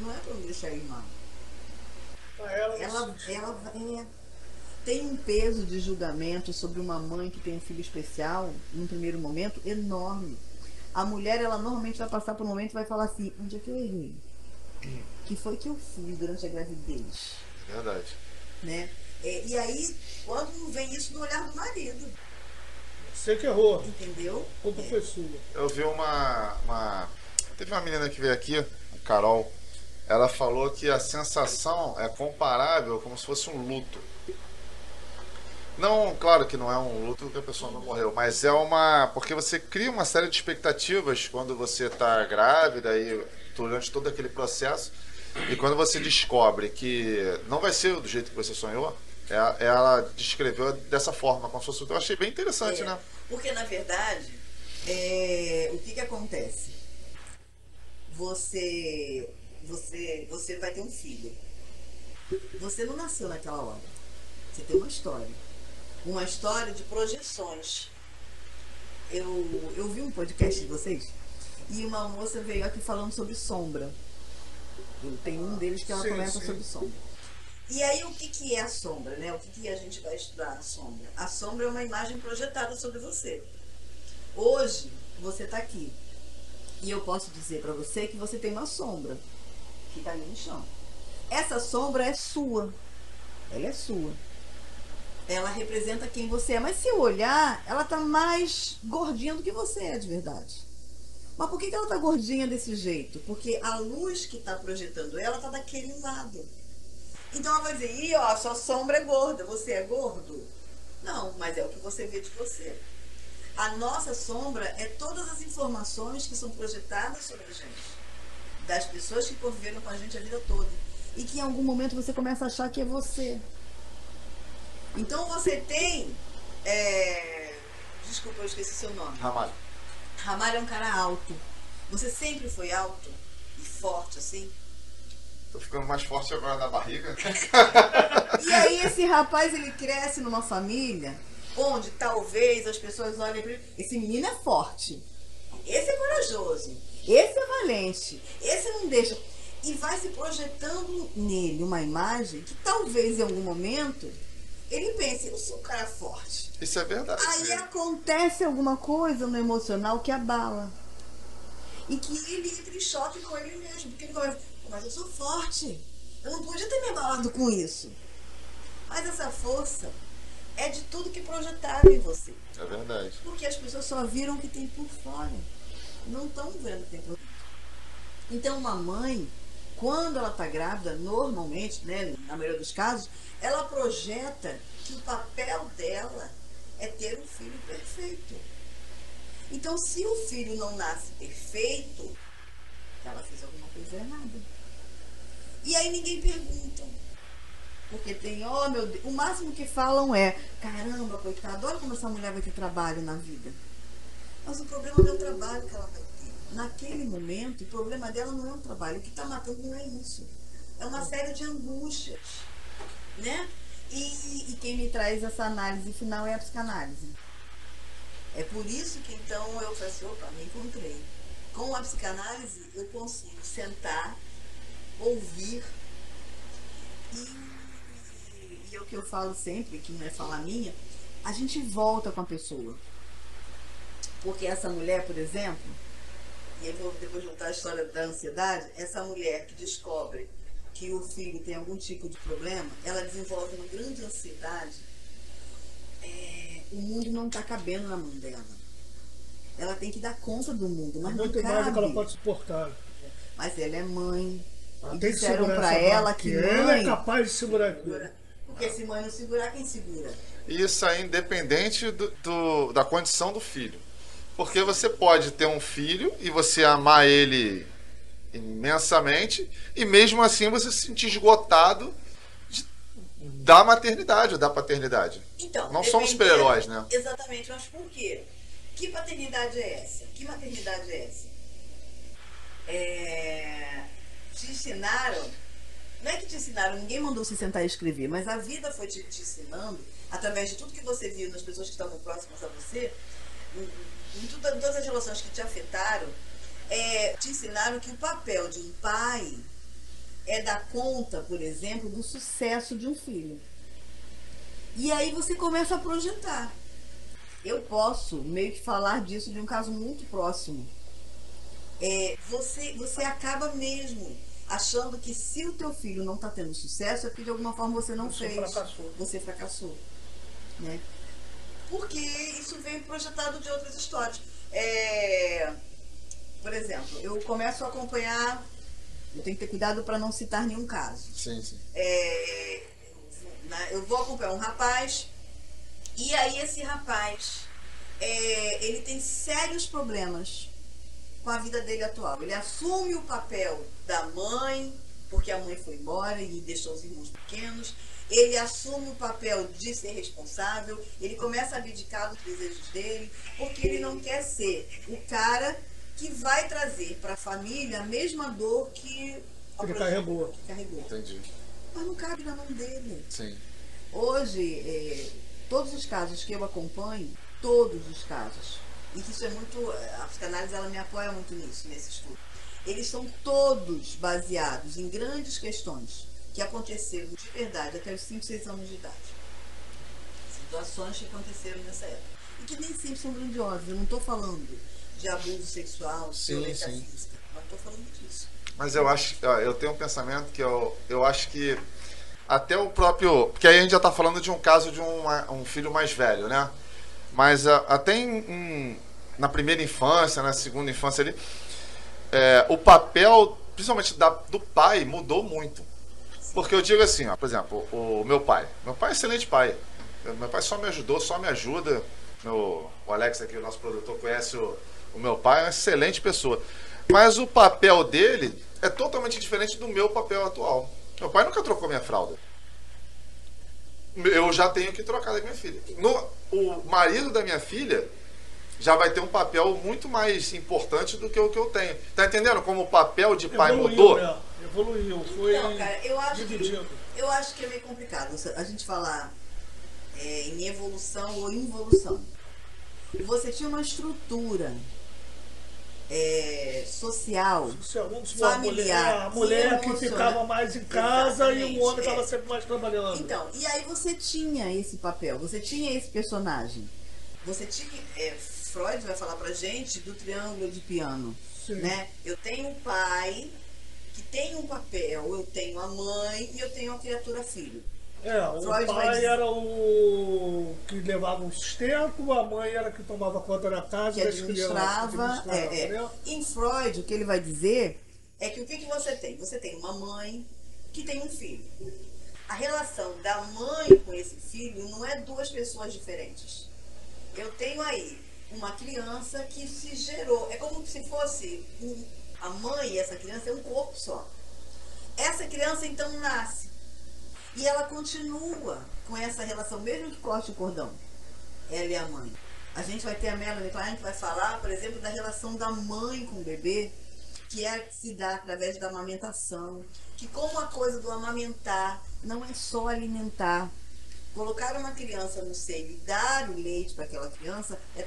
Não é para não deixar ele mal. Ela tem um peso de julgamento sobre uma mãe que tem um filho especial, num primeiro momento, enorme. A mulher, ela normalmente vai passar por um momento e vai falar assim, onde é que eu errei? O que foi que eu fiz durante a gravidez? Verdade. Né? E aí, quando não vem isso no olhar do marido? Você que errou. Entendeu? Culpa foi sua. Eu vi uma Teve uma menina que veio aqui, a Carol, ela falou que a sensação é comparável como se fosse um luto. Não, claro que não é um luto porque a pessoa não morreu, mas é uma... Porque você cria uma série de expectativas quando você está grávida e durante todo aquele processo, e quando você descobre que não vai ser do jeito que você sonhou, ela descreveu dessa forma, como se fosse... Eu achei bem interessante, né? Porque, na verdade, o que acontece? Você vai ter um filho. Você não nasceu naquela hora. Você tem uma história. Uma história de projeções. Eu vi um podcast de vocês e uma moça veio aqui falando sobre sombra. Tem um deles que ela comenta sobre sombra. E aí, o que é a sombra, né? O que a gente vai estudar a sombra? A sombra é uma imagem projetada sobre você. Hoje, você está aqui. E eu posso dizer para você que você tem uma sombra que está ali no chão. Essa sombra é sua. Ela é sua. Ela representa quem você é. Mas se eu olhar, ela está mais gordinha do que você é de verdade. Mas por que ela está gordinha desse jeito? Porque a luz que está projetando ela está daquele lado. Então ela vai dizer, ih, ó, sua sombra é gorda, você é gordo? Não, mas é o que você vê de você. A nossa sombra é todas as informações que são projetadas sobre a gente. Das pessoas que conviveram com a gente a vida toda. E que em algum momento você começa a achar que é você. Então você tem... Desculpa, eu esqueci seu nome. Ramalho. Ramalho é um cara alto. Você sempre foi alto e forte, assim? Tô ficando mais forte agora na barriga. E aí esse rapaz, ele cresce numa família onde talvez as pessoas olhem para ele. Esse menino é forte. Esse é corajoso. Esse é valente. Esse não deixa. E vai se projetando nele uma imagem que talvez em algum momento ele pense, eu sou um cara forte. Isso é verdade. Aí acontece alguma coisa no emocional que abala. E que ele entra em choque com ele mesmo. Porque ele começa, mas eu sou forte. Eu não podia ter me abalado com isso. Mas essa força é de tudo que projetaram em você. É verdade. Porque as pessoas só viram o que tem por fora. Não estão vendo o que tem por dentro. Então uma mãe, quando ela está grávida, normalmente, né, na maioria dos casos, ela projeta que o papel dela é ter um filho perfeito. Então, se o filho não nasce perfeito, ela fez alguma coisa errada. E aí ninguém pergunta. Porque tem, oh meu Deus, o máximo que falam é, caramba, coitada, olha como essa mulher vai ter trabalho na vida. Mas o problema não é o trabalho que ela vai ter. Naquele momento, o problema dela não é o trabalho. O que está matando não é isso. É uma série de angústias. Né? E quem me traz essa análise final é a psicanálise. É por isso que então eu falei assim, opa, me encontrei. Com a psicanálise eu consigo sentar, ouvir e é o que eu falo sempre, que não é fala minha, a gente volta com a pessoa. Porque essa mulher, por exemplo, e eu vou depois voltar à história da ansiedade, essa mulher que descobre que o filho tem algum tipo de problema, ela desenvolve uma grande ansiedade. O mundo não está cabendo na mão dela. Ela tem que dar conta do mundo, mas muito não cabe. mais do que ela pode suportar. Mas ela é mãe. Ela E tem que disseram segurar para essa ela barra, que ela mãe é capaz de segurar aquilo. Porque se mãe não segurar, quem segura? Isso é independente da condição do filho. Porque você pode ter um filho e você amar ele imensamente e mesmo assim você se sentir esgotado da maternidade ou da paternidade. Então, não somos super-heróis, né? Exatamente, mas por quê? Que paternidade é essa? Que maternidade é essa? Te ensinaram, não é que te ensinaram, ninguém mandou se sentar e escrever, mas a vida foi te ensinando, através de tudo que você viu nas pessoas que estavam próximas a você, em todas as relações que te afetaram, te ensinaram que o papel de um pai é dar conta, por exemplo, do sucesso de um filho. E aí você começa a projetar. Eu posso meio que falar disso de um caso muito próximo. Você acaba mesmo achando que se o teu filho não está tendo sucesso, é porque de alguma forma você não fez. Você fracassou. Né? Porque isso vem projetado de outras histórias. Por exemplo, eu começo a acompanhar, eu tenho que ter cuidado para não citar nenhum caso. Sim, sim. Eu vou acompanhar um rapaz, e aí esse rapaz, ele tem sérios problemas com a vida dele atual. Ele assume o papel da mãe, porque a mãe foi embora e deixou os irmãos pequenos. Ele assume o papel de ser responsável, ele começa a abdicar dos desejos dele, porque ele não quer ser o cara que vai trazer para a família a mesma dor que Ele carregou. Entendi. Mas não cabe na mão dele. Sim. Hoje, todos os casos que eu acompanho, todos os casos, e que isso é muito, a psicanálise ela me apoia muito nisso, nesse estudo, eles são todos baseados em grandes questões que aconteceram de verdade até os 5, 6 anos de idade. Situações que aconteceram nessa época. E que nem sempre são grandiosas. Eu não estou falando de abuso sexual, de violência física. Não estou falando disso. Mas eu acho, eu tenho um pensamento que eu acho que até o próprio... Porque aí a gente já está falando de um caso de um filho mais velho, né? Mas até na primeira infância, na segunda infância ali, o papel, principalmente do pai, mudou muito. Porque eu digo assim, ó, por exemplo, o meu pai. Meu pai é excelente pai. Meu pai só me ajudou, só me ajuda. O Alex aqui, o nosso produtor, conhece o meu pai, é uma excelente pessoa. Mas o papel dele é totalmente diferente do meu papel atual. Meu pai nunca trocou minha fralda. Eu já tenho que trocar da minha filha. O marido da minha filha já vai ter um papel muito mais importante do que o que eu tenho. Tá entendendo como o papel de pai mudou? Evoluiu, foi então, cara, dividido. Eu acho que é meio complicado a gente falar em evolução ou involução. Você tinha uma estrutura social, familiar. A mulher que ficava mais em casa e o homem estava sempre mais trabalhando. Então, e aí você tinha esse papel, você tinha esse personagem. Você tinha... Freud vai falar pra gente do triângulo de piano. Né? Eu tenho um pai que tem um papel, eu tenho a mãe e eu tenho a criatura filho. O pai era o que levava o sustento, a mãe era que tomava conta da casa, que administrava. Né? Em Freud, o que ele vai dizer é que o que você tem? Você tem uma mãe que tem um filho. A relação da mãe com esse filho não é duas pessoas diferentes. Eu tenho aí uma criança que se gerou, é como se fosse a mãe e essa criança é um corpo só. Essa criança então nasce e ela continua com essa relação, mesmo que corte o cordão. Ela e a mãe. A gente vai ter a Melanie Klein que vai falar, por exemplo, da relação da mãe com o bebê, que se dá através da amamentação, que como a coisa do amamentar não é só alimentar. Colocar uma criança no seio e dar o leite para aquela criança é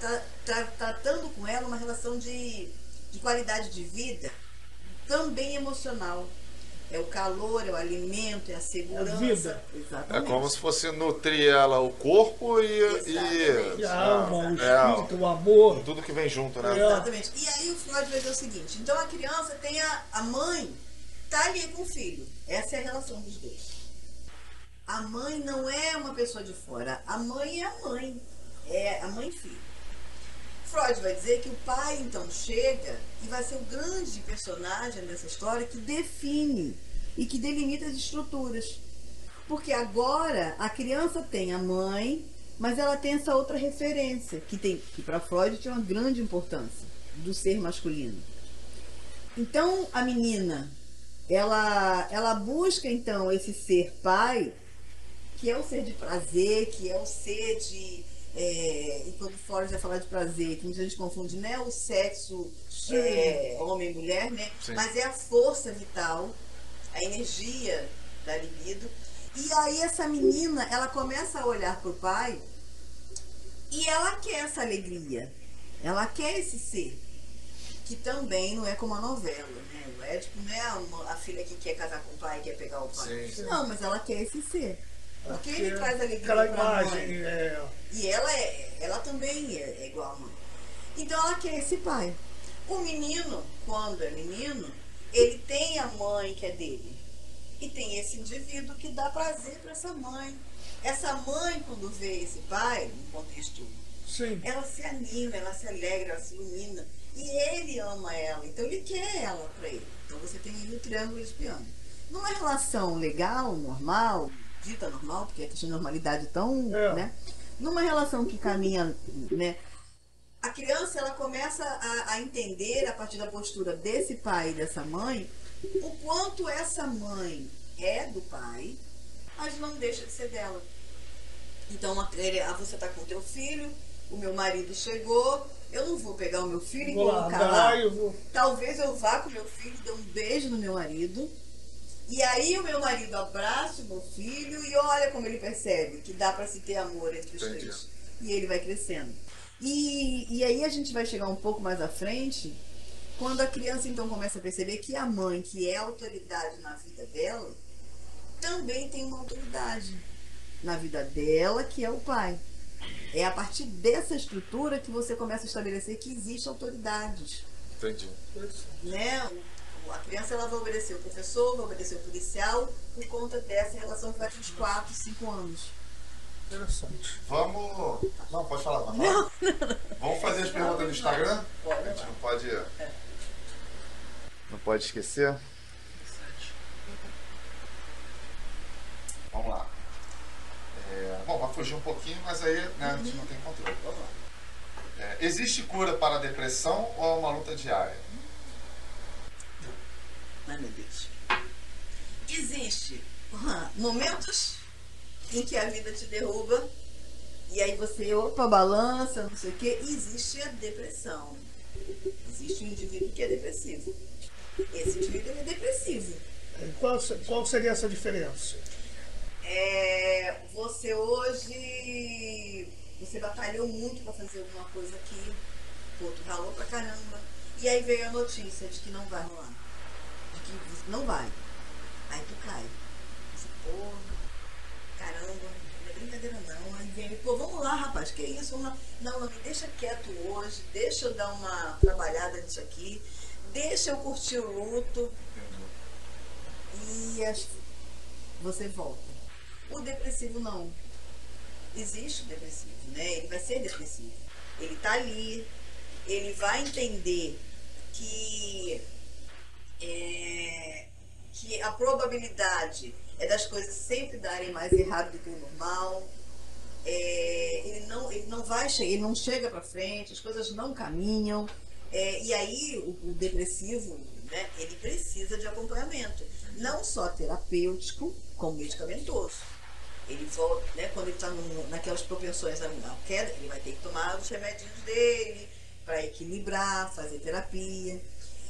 tratando com ela uma relação de qualidade de vida, também emocional. É o calor, é o alimento, é a segurança. A vida. Exatamente. É como se fosse nutrir ela, o corpo e a alma, o espírito, o amor. Tudo que vem junto, né? Exatamente. E aí o Freud vai dizer o seguinte, então a criança tem a mãe, tá ali com o filho. Essa é a relação dos dois. A mãe não é uma pessoa de fora, a mãe é a mãe e filho. Freud vai dizer que o pai então chega e vai ser o grande personagem dessa história que define e que delimita as estruturas. Porque agora a criança tem a mãe, mas ela tem essa outra referência, que para Freud tem uma grande importância, do ser masculino. Então a menina, ela busca então esse ser pai, que é o ser de prazer, que é o ser de... e quando Freud vai falar de prazer, que muita gente confunde, não é o sexo homem e mulher, né? Sim. Mas é a força vital, a energia da libido. E aí essa menina, ela começa a olhar para o pai e ela quer essa alegria, ela quer esse ser, que também não é como a novela, né? O Édipo não é a filha que quer casar com o pai e quer pegar o pai. Sim. Não, mas ela quer esse ser. Porque ele traz alegria aquela para a imagem, mãe. E ela também é igual a mãe. Então ela quer esse pai. O menino, quando é menino, ele tem a mãe que é dele. E tem esse indivíduo que dá prazer para essa mãe. Essa mãe, quando vê esse pai, no contexto, ela se anima, ela se alegra, ela se ilumina. E ele ama ela, então ele quer ela para ele. Então você tem aí o triângulo espiando. Numa relação legal, normal, dita normal, porque a questão de normalidade tão, né? Numa relação que caminha, né? A criança, ela começa a entender, a partir da postura desse pai e dessa mãe, o quanto essa mãe é do pai, mas não deixa de ser dela. Então, você tá com o teu filho, o meu marido chegou, eu não vou pegar o meu filho e colocar lá. Talvez eu vá com o meu filho, dê um beijo no meu marido, e aí o meu marido abraça o meu filho e olha como ele percebe que dá para se ter amor entre os dois. E ele vai crescendo. E aí a gente vai chegar um pouco mais à frente, quando a criança então começa a perceber que a mãe, que é a autoridade na vida dela, também tem uma autoridade na vida dela, que é o pai. É a partir dessa estrutura que você começa a estabelecer que existem autoridades. Entendi. Né? A criança, ela vai obedecer o professor, vai obedecer o policial, por conta dessa relação que vai ter uns 4, 5 anos. Interessante. Vamos... Não, pode falar. Vamos fazer as perguntas do Instagram? A gente não pode... Não pode esquecer. Vamos lá. Bom, vai fugir um pouquinho, mas aí, né, a gente não tem controle. Vamos lá. Existe cura para a depressão ou é uma luta diária? Ai, meu Deus. Existe momentos em que a vida te derruba e aí você, balança, não sei o quê. Existe a depressão. Existe um indivíduo que é depressivo. Esse indivíduo é depressivo. Qual seria essa diferença? Você hoje, você batalhou muito para fazer alguma coisa aqui, pô, tu ralou pra caramba, e aí veio a notícia de que não vai rolar, de que não vai, aí tu cai, você, pô, caramba, não é brincadeira não, aí vem, pô, vamos lá rapaz, que isso, não, me deixa quieto hoje, deixa eu dar uma trabalhada nisso aqui, deixa eu curtir o luto, e você volta. O depressivo não. Existe o depressivo, né? Ele vai ser depressivo. Ele tá ali, ele vai entender que a probabilidade é das coisas sempre darem mais errado do que o normal. Ele não vai chegar, ele não chega para frente, as coisas não caminham. E aí o depressivo, né? Ele precisa de acompanhamento, não só terapêutico, como medicamentoso. Ele volta, né, quando ele está naquelas propensões à queda, ele vai ter que tomar os remedinhos dele para equilibrar, fazer terapia.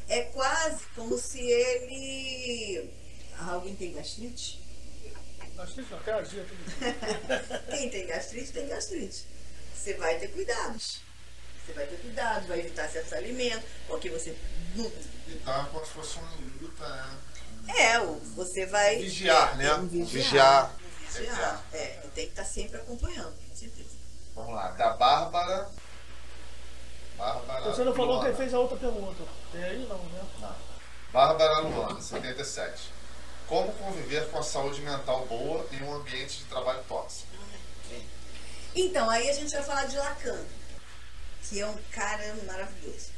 É quase como se ele... Alguém tem gastrite? Gastrite não, quer agir tudo. Quem tem gastrite, tem gastrite. Você vai ter cuidados. Você vai ter cuidado, vai evitar certos alimentos, porque você... Evitar como se fosse uma luta, né? Você vai... Vigiar, né? Vigiar. Tem que estar sempre acompanhando, com certeza. Vamos lá, da Bárbara. Você não falou que fez a outra pergunta. Tem aí não, né? Não. Bárbara Luana, 77. Como conviver com a saúde mental boa em um ambiente de trabalho tóxico? Então, aí a gente vai falar de Lacan, que é um cara maravilhoso.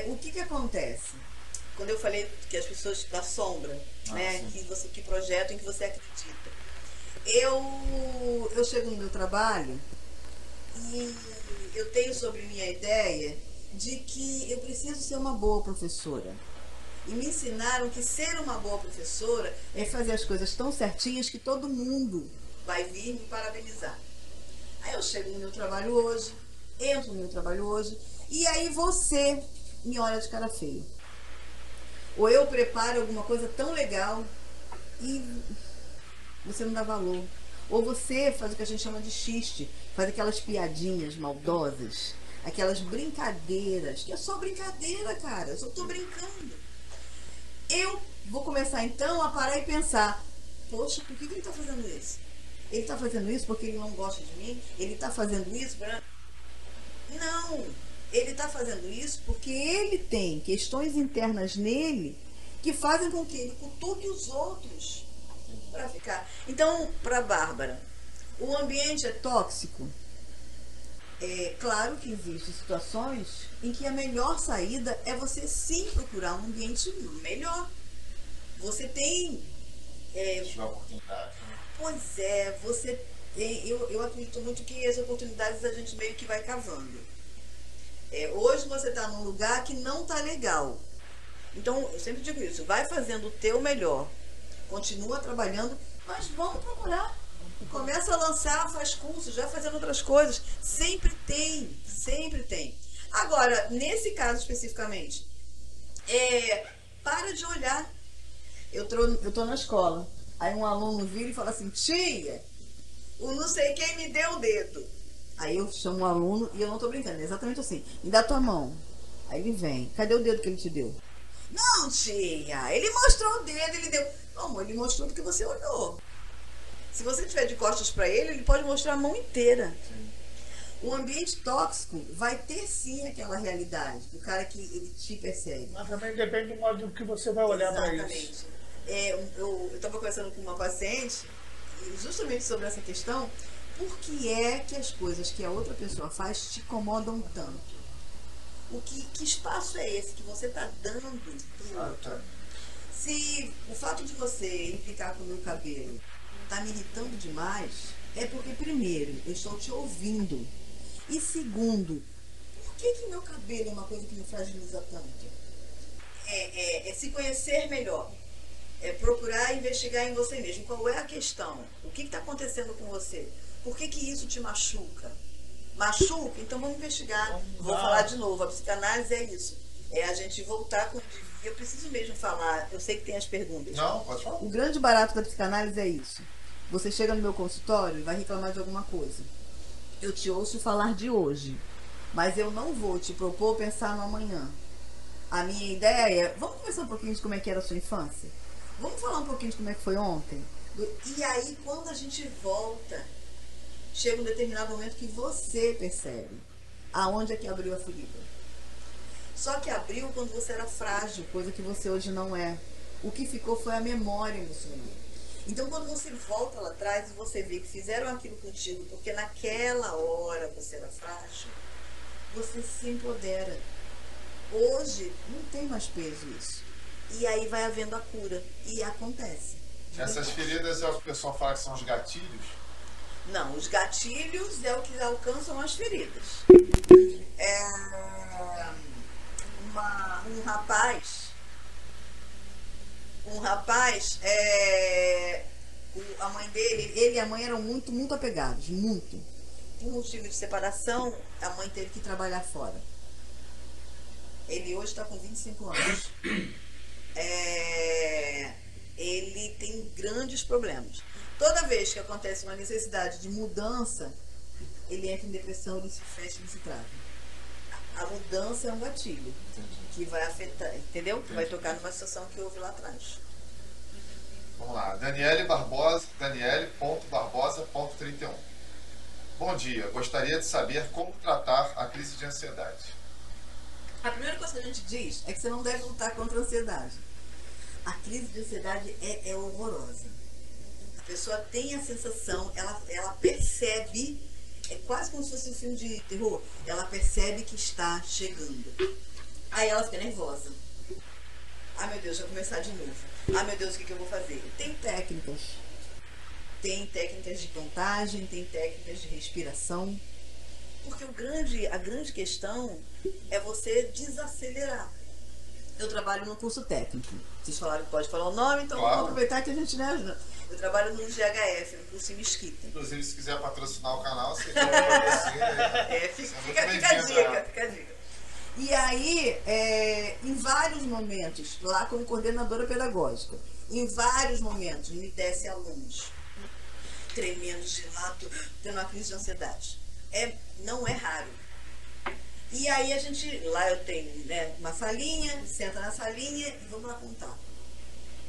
O que acontece? Quando eu falei que as pessoas da sombra, né, que projetam, em que você acredita. Eu chego no meu trabalho e eu tenho sobre mim a ideia de que eu preciso ser uma boa professora. E me ensinaram que ser uma boa professora é fazer as coisas tão certinhas que todo mundo vai vir me parabenizar. Aí eu chego no meu trabalho hoje, entro no meu trabalho hoje, e aí você me olha de cara feia. Ou eu preparo alguma coisa tão legal e você não dá valor. Ou você faz o que a gente chama de xiste, faz aquelas piadinhas maldosas, aquelas brincadeiras, que é só brincadeira, cara, eu só tô brincando. Eu vou começar então a parar e pensar, poxa, por que ele tá fazendo isso? Ele tá fazendo isso porque ele não gosta de mim? Ele tá fazendo isso pra... Não! Ele está fazendo isso porque ele tem questões internas nele que fazem com que ele cutuque os outros para ficar. Então, para a Bárbara, o ambiente é tóxico? É claro que existem situações em que a melhor saída é você sim procurar um ambiente melhor. Você tem... Se tiver oportunidade, né? Pois é, eu acredito muito que as oportunidades a gente meio que vai cavando. Hoje você está num lugar que não está legal. Então, eu sempre digo isso, vai fazendo o teu melhor. Continua trabalhando, mas vamos procurar. Começa a lançar, faz cursos, já fazendo outras coisas. Sempre tem, sempre tem. Agora, nesse caso especificamente, para de olhar. Eu tô na escola, aí um aluno vira e fala assim, tia, o não sei quem me deu o dedo. Aí eu chamo o aluno, e eu não tô brincando, é exatamente assim, me dá tua mão. Aí ele vem, cadê o dedo que ele te deu? Não, tia, ele mostrou o dedo, ele deu. Não, ele mostrou porque você olhou. Se você estiver de costas para ele pode mostrar a mão inteira. Sim. O ambiente tóxico vai ter sim aquela realidade, do cara que ele te persegue. Mas também depende do modo que você vai olhar para isso. Exatamente. Eu estava conversando com uma paciente justamente sobre essa questão. Por que é que as coisas que a outra pessoa faz te incomodam tanto? Que espaço é esse que você está dando para o outro? Se o fato de você implicar com o meu cabelo está me irritando demais, é porque, primeiro, eu estou te ouvindo. E segundo, por que meu cabelo é uma coisa que me fragiliza tanto? É se conhecer melhor. É procurar investigar em você mesmo. Qual é a questão? O que está acontecendo com você? Por que isso te machuca? Machuca? Então vamos investigar. Vou falar de novo. A psicanálise é isso. É a gente voltar com... Eu preciso mesmo falar. Eu sei que tem as perguntas. Não, pode falar. O grande barato da psicanálise é isso. Você chega no meu consultório e vai reclamar de alguma coisa. Eu te ouço falar de hoje. Mas eu não vou te propor pensar no amanhã. A minha ideia é... Vamos conversar um pouquinho de como é que era a sua infância? Vamos falar um pouquinho de como é que foi ontem? E aí, quando a gente volta, chega um determinado momento que você percebe aonde é que abriu a ferida. Só que abriu quando você era frágil, coisa que você hoje não é. O que ficou foi a memória emocional. Então, quando você volta lá atrás e você vê que fizeram aquilo contigo, porque naquela hora você era frágil, você se empodera. Hoje, não tem mais peso isso. E aí vai havendo a cura. E acontece. Essas feridas é o que o pessoal fala que são os gatilhos? Não, os gatilhos é o que alcançam as feridas. Um rapaz, a mãe dele, ele e a mãe eram muito, muito apegados, muito. Por motivo de separação, a mãe teve que trabalhar fora. Ele hoje está com 25 anos. Ele tem grandes problemas. Toda vez que acontece uma necessidade de mudança, ele entra em depressão, ele se fecha, ele se trava. A mudança é um gatilho que vai afetar, entendeu? Que vai tocar numa situação que houve lá atrás. Vamos lá, Daniele.barbosa.31. Bom dia, gostaria de saber como tratar a crise de ansiedade. A primeira coisa que a gente diz é que você não deve lutar contra a ansiedade. A crise de ansiedade é horrorosa. A pessoa tem a sensação, ela percebe, é quase como se fosse um filme de terror, ela percebe que está chegando. Aí ela fica nervosa. Ah, meu Deus, vai começar de novo. Ah, meu Deus, o que eu vou fazer? Tem técnicas. Tem técnicas de contagem, tem técnicas de respiração. Porque a grande questão é você desacelerar. Eu trabalho num curso técnico. Vocês falaram que pode falar o nome, então claro. Vamos aproveitar que a gente, né? Eu trabalho no GHF, no curso em Mesquita. Inclusive, se quiser patrocinar o canal, você pode patrocinar. Fica a dica. E aí, em vários momentos, lá como coordenadora pedagógica, em vários momentos me desce alunos tremendo de lado, tendo uma crise de ansiedade. Não é raro. E aí lá eu tenho, né, uma salinha, senta na salinha e vamos lá contar.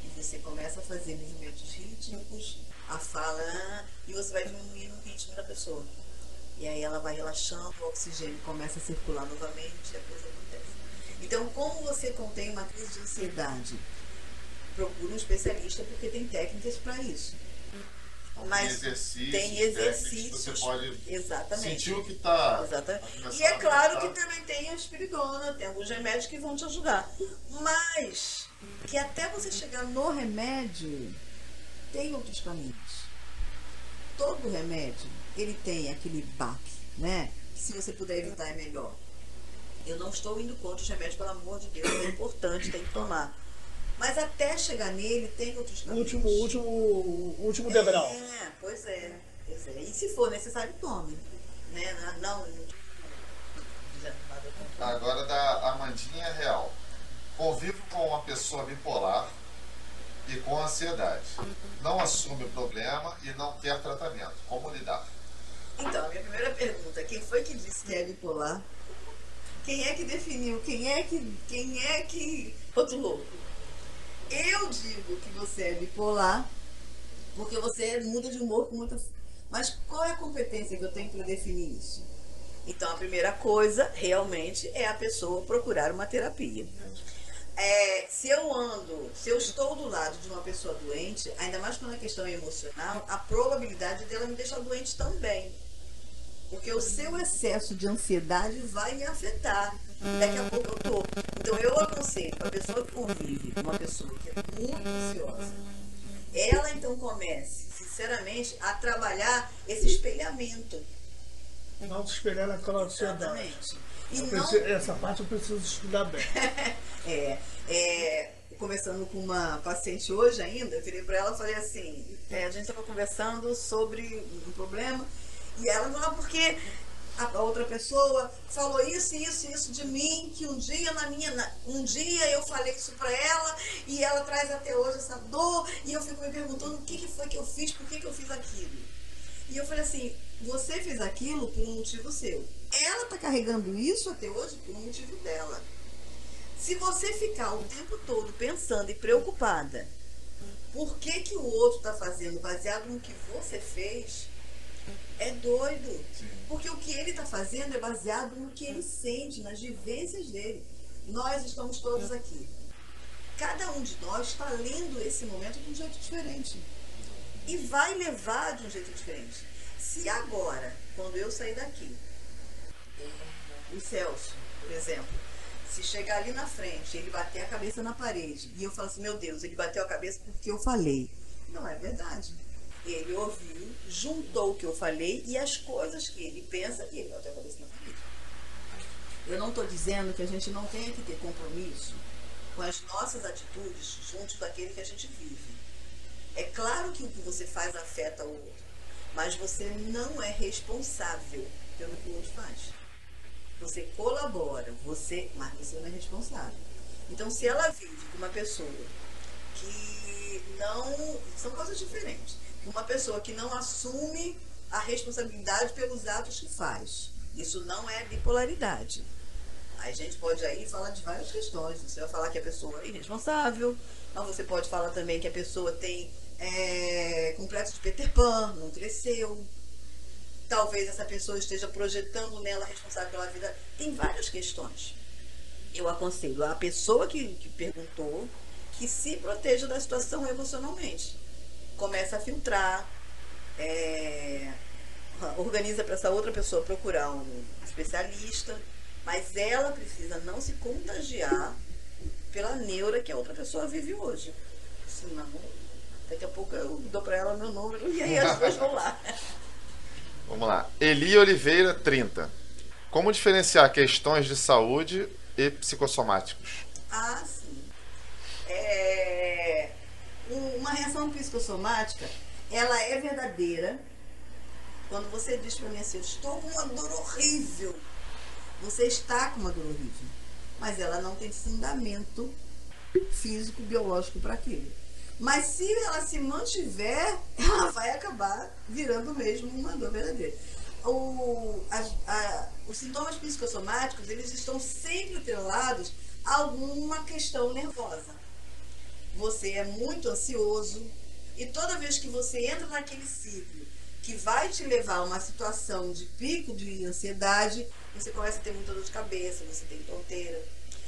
E você começa a fazer movimentos rítmicos, a fala, e você vai diminuindo o ritmo da pessoa. E aí ela vai relaxando, o oxigênio começa a circular novamente e a coisa acontece. Então, como você contém uma crise de ansiedade? Procura um especialista porque tem técnicas para isso. Mas exercícios, tem exercícios. Você pode Exatamente. sentir o que está. E é claro que também tem a espiridona, tem alguns remédios que vão te ajudar. Mas que até você chegar no remédio, tem outros caminhos. Todo remédio, ele tem aquele baque, né? Que se você puder evitar é melhor. Eu não estou indo contra os remédios, pelo amor de Deus, é importante, tem que tomar. Mas até chegar nele, tem outros caminhos. Último degrau. Pois é. E se for necessário, tome. Né? Agora da Amandinha Real. Convivo com uma pessoa bipolar e com ansiedade. Não assume o problema e não quer tratamento. Como lidar? Então, a minha primeira pergunta, quem foi que disse que é bipolar? Quem é que definiu? Quem é que rotulou? Eu digo que você é bipolar porque você muda de humor com muita... Mas qual é a competência que eu tenho para definir isso? Então, a primeira coisa, realmente, é a pessoa procurar uma terapia. Se eu estou do lado de uma pessoa doente, ainda mais quando a questão é emocional, a probabilidade dela me deixar doente também. Porque o seu excesso de ansiedade vai me afetar. Daqui a pouco eu tô. Então eu aconselho para a pessoa que convive com uma pessoa que é muito ansiosa, ela então comece, sinceramente, a trabalhar esse espelhamento. Não se espelhar naquela ansiedade. Exatamente. Essa parte eu preciso estudar bem. Conversando com uma paciente hoje ainda, eu virei para ela e falei assim, a gente estava conversando sobre um problema, e ela falou, porque a outra pessoa falou isso de mim, que um dia eu falei isso para ela, e ela traz até hoje essa dor, e eu fico me perguntando o que foi que eu fiz, por que eu fiz aquilo. E eu falei assim, você fez aquilo por um motivo seu. Ela está carregando isso até hoje por um motivo dela. Se você ficar o tempo todo pensando e preocupada, por que o outro está fazendo baseado no que você fez, é doido. Porque o que ele está fazendo é baseado no que ele sente, nas vivências dele. Nós estamos todos aqui. Cada um de nós está lendo esse momento de um jeito diferente. E vai levar de um jeito diferente. Se agora, quando eu sair daqui, o Celso, por exemplo, se chegar ali na frente, ele bater a cabeça na parede, e eu falo assim, meu Deus, ele bateu a cabeça porque eu falei. Não é verdade. Ele ouviu, juntou o que eu falei e as coisas que ele pensa, e ele bateu a cabeça na parede. Eu não estou dizendo que a gente não tenha que ter compromisso com as nossas atitudes junto daquele que a gente vive. É claro que o que você faz afeta o outro, mas você não é responsável pelo que o outro faz. Você colabora, mas você não é responsável. Então, se ela vive com uma pessoa que não... São coisas diferentes. Uma pessoa que não assume a responsabilidade pelos atos que faz. Isso não é bipolaridade. Aí a gente pode aí falar de várias questões. Você vai falar que a pessoa é irresponsável, mas você pode falar também que a pessoa tem complexo de Peter Pan, não cresceu. Talvez essa pessoa esteja projetando nela a responsável pela vida. Tem várias questões. Eu aconselho a pessoa que perguntou que se proteja da situação emocionalmente. Começa a filtrar, organiza para essa outra pessoa procurar um especialista, mas ela precisa não se contagiar pela neura que a outra pessoa vive hoje. Senão, daqui a pouco eu dou para ela meu número e aí as duas vão lá. Vamos lá. Eli Oliveira, 30. Como diferenciar questões de saúde e psicossomáticos? Ah, sim. Uma reação psicossomática, ela é verdadeira. Quando você diz para mim assim, eu estou com uma dor horrível. Você está com uma dor horrível. Mas ela não tem fundamento físico, biológico para aquilo. Mas se ela se mantiver, ela vai acabar virando mesmo uma dor verdadeira. Os sintomas psicossomáticos, eles estão sempre atrelados a alguma questão nervosa. Você é muito ansioso e toda vez que você entra naquele ciclo que vai te levar a uma situação de pico de ansiedade, você começa a ter muita dor de cabeça, você tem tonteira.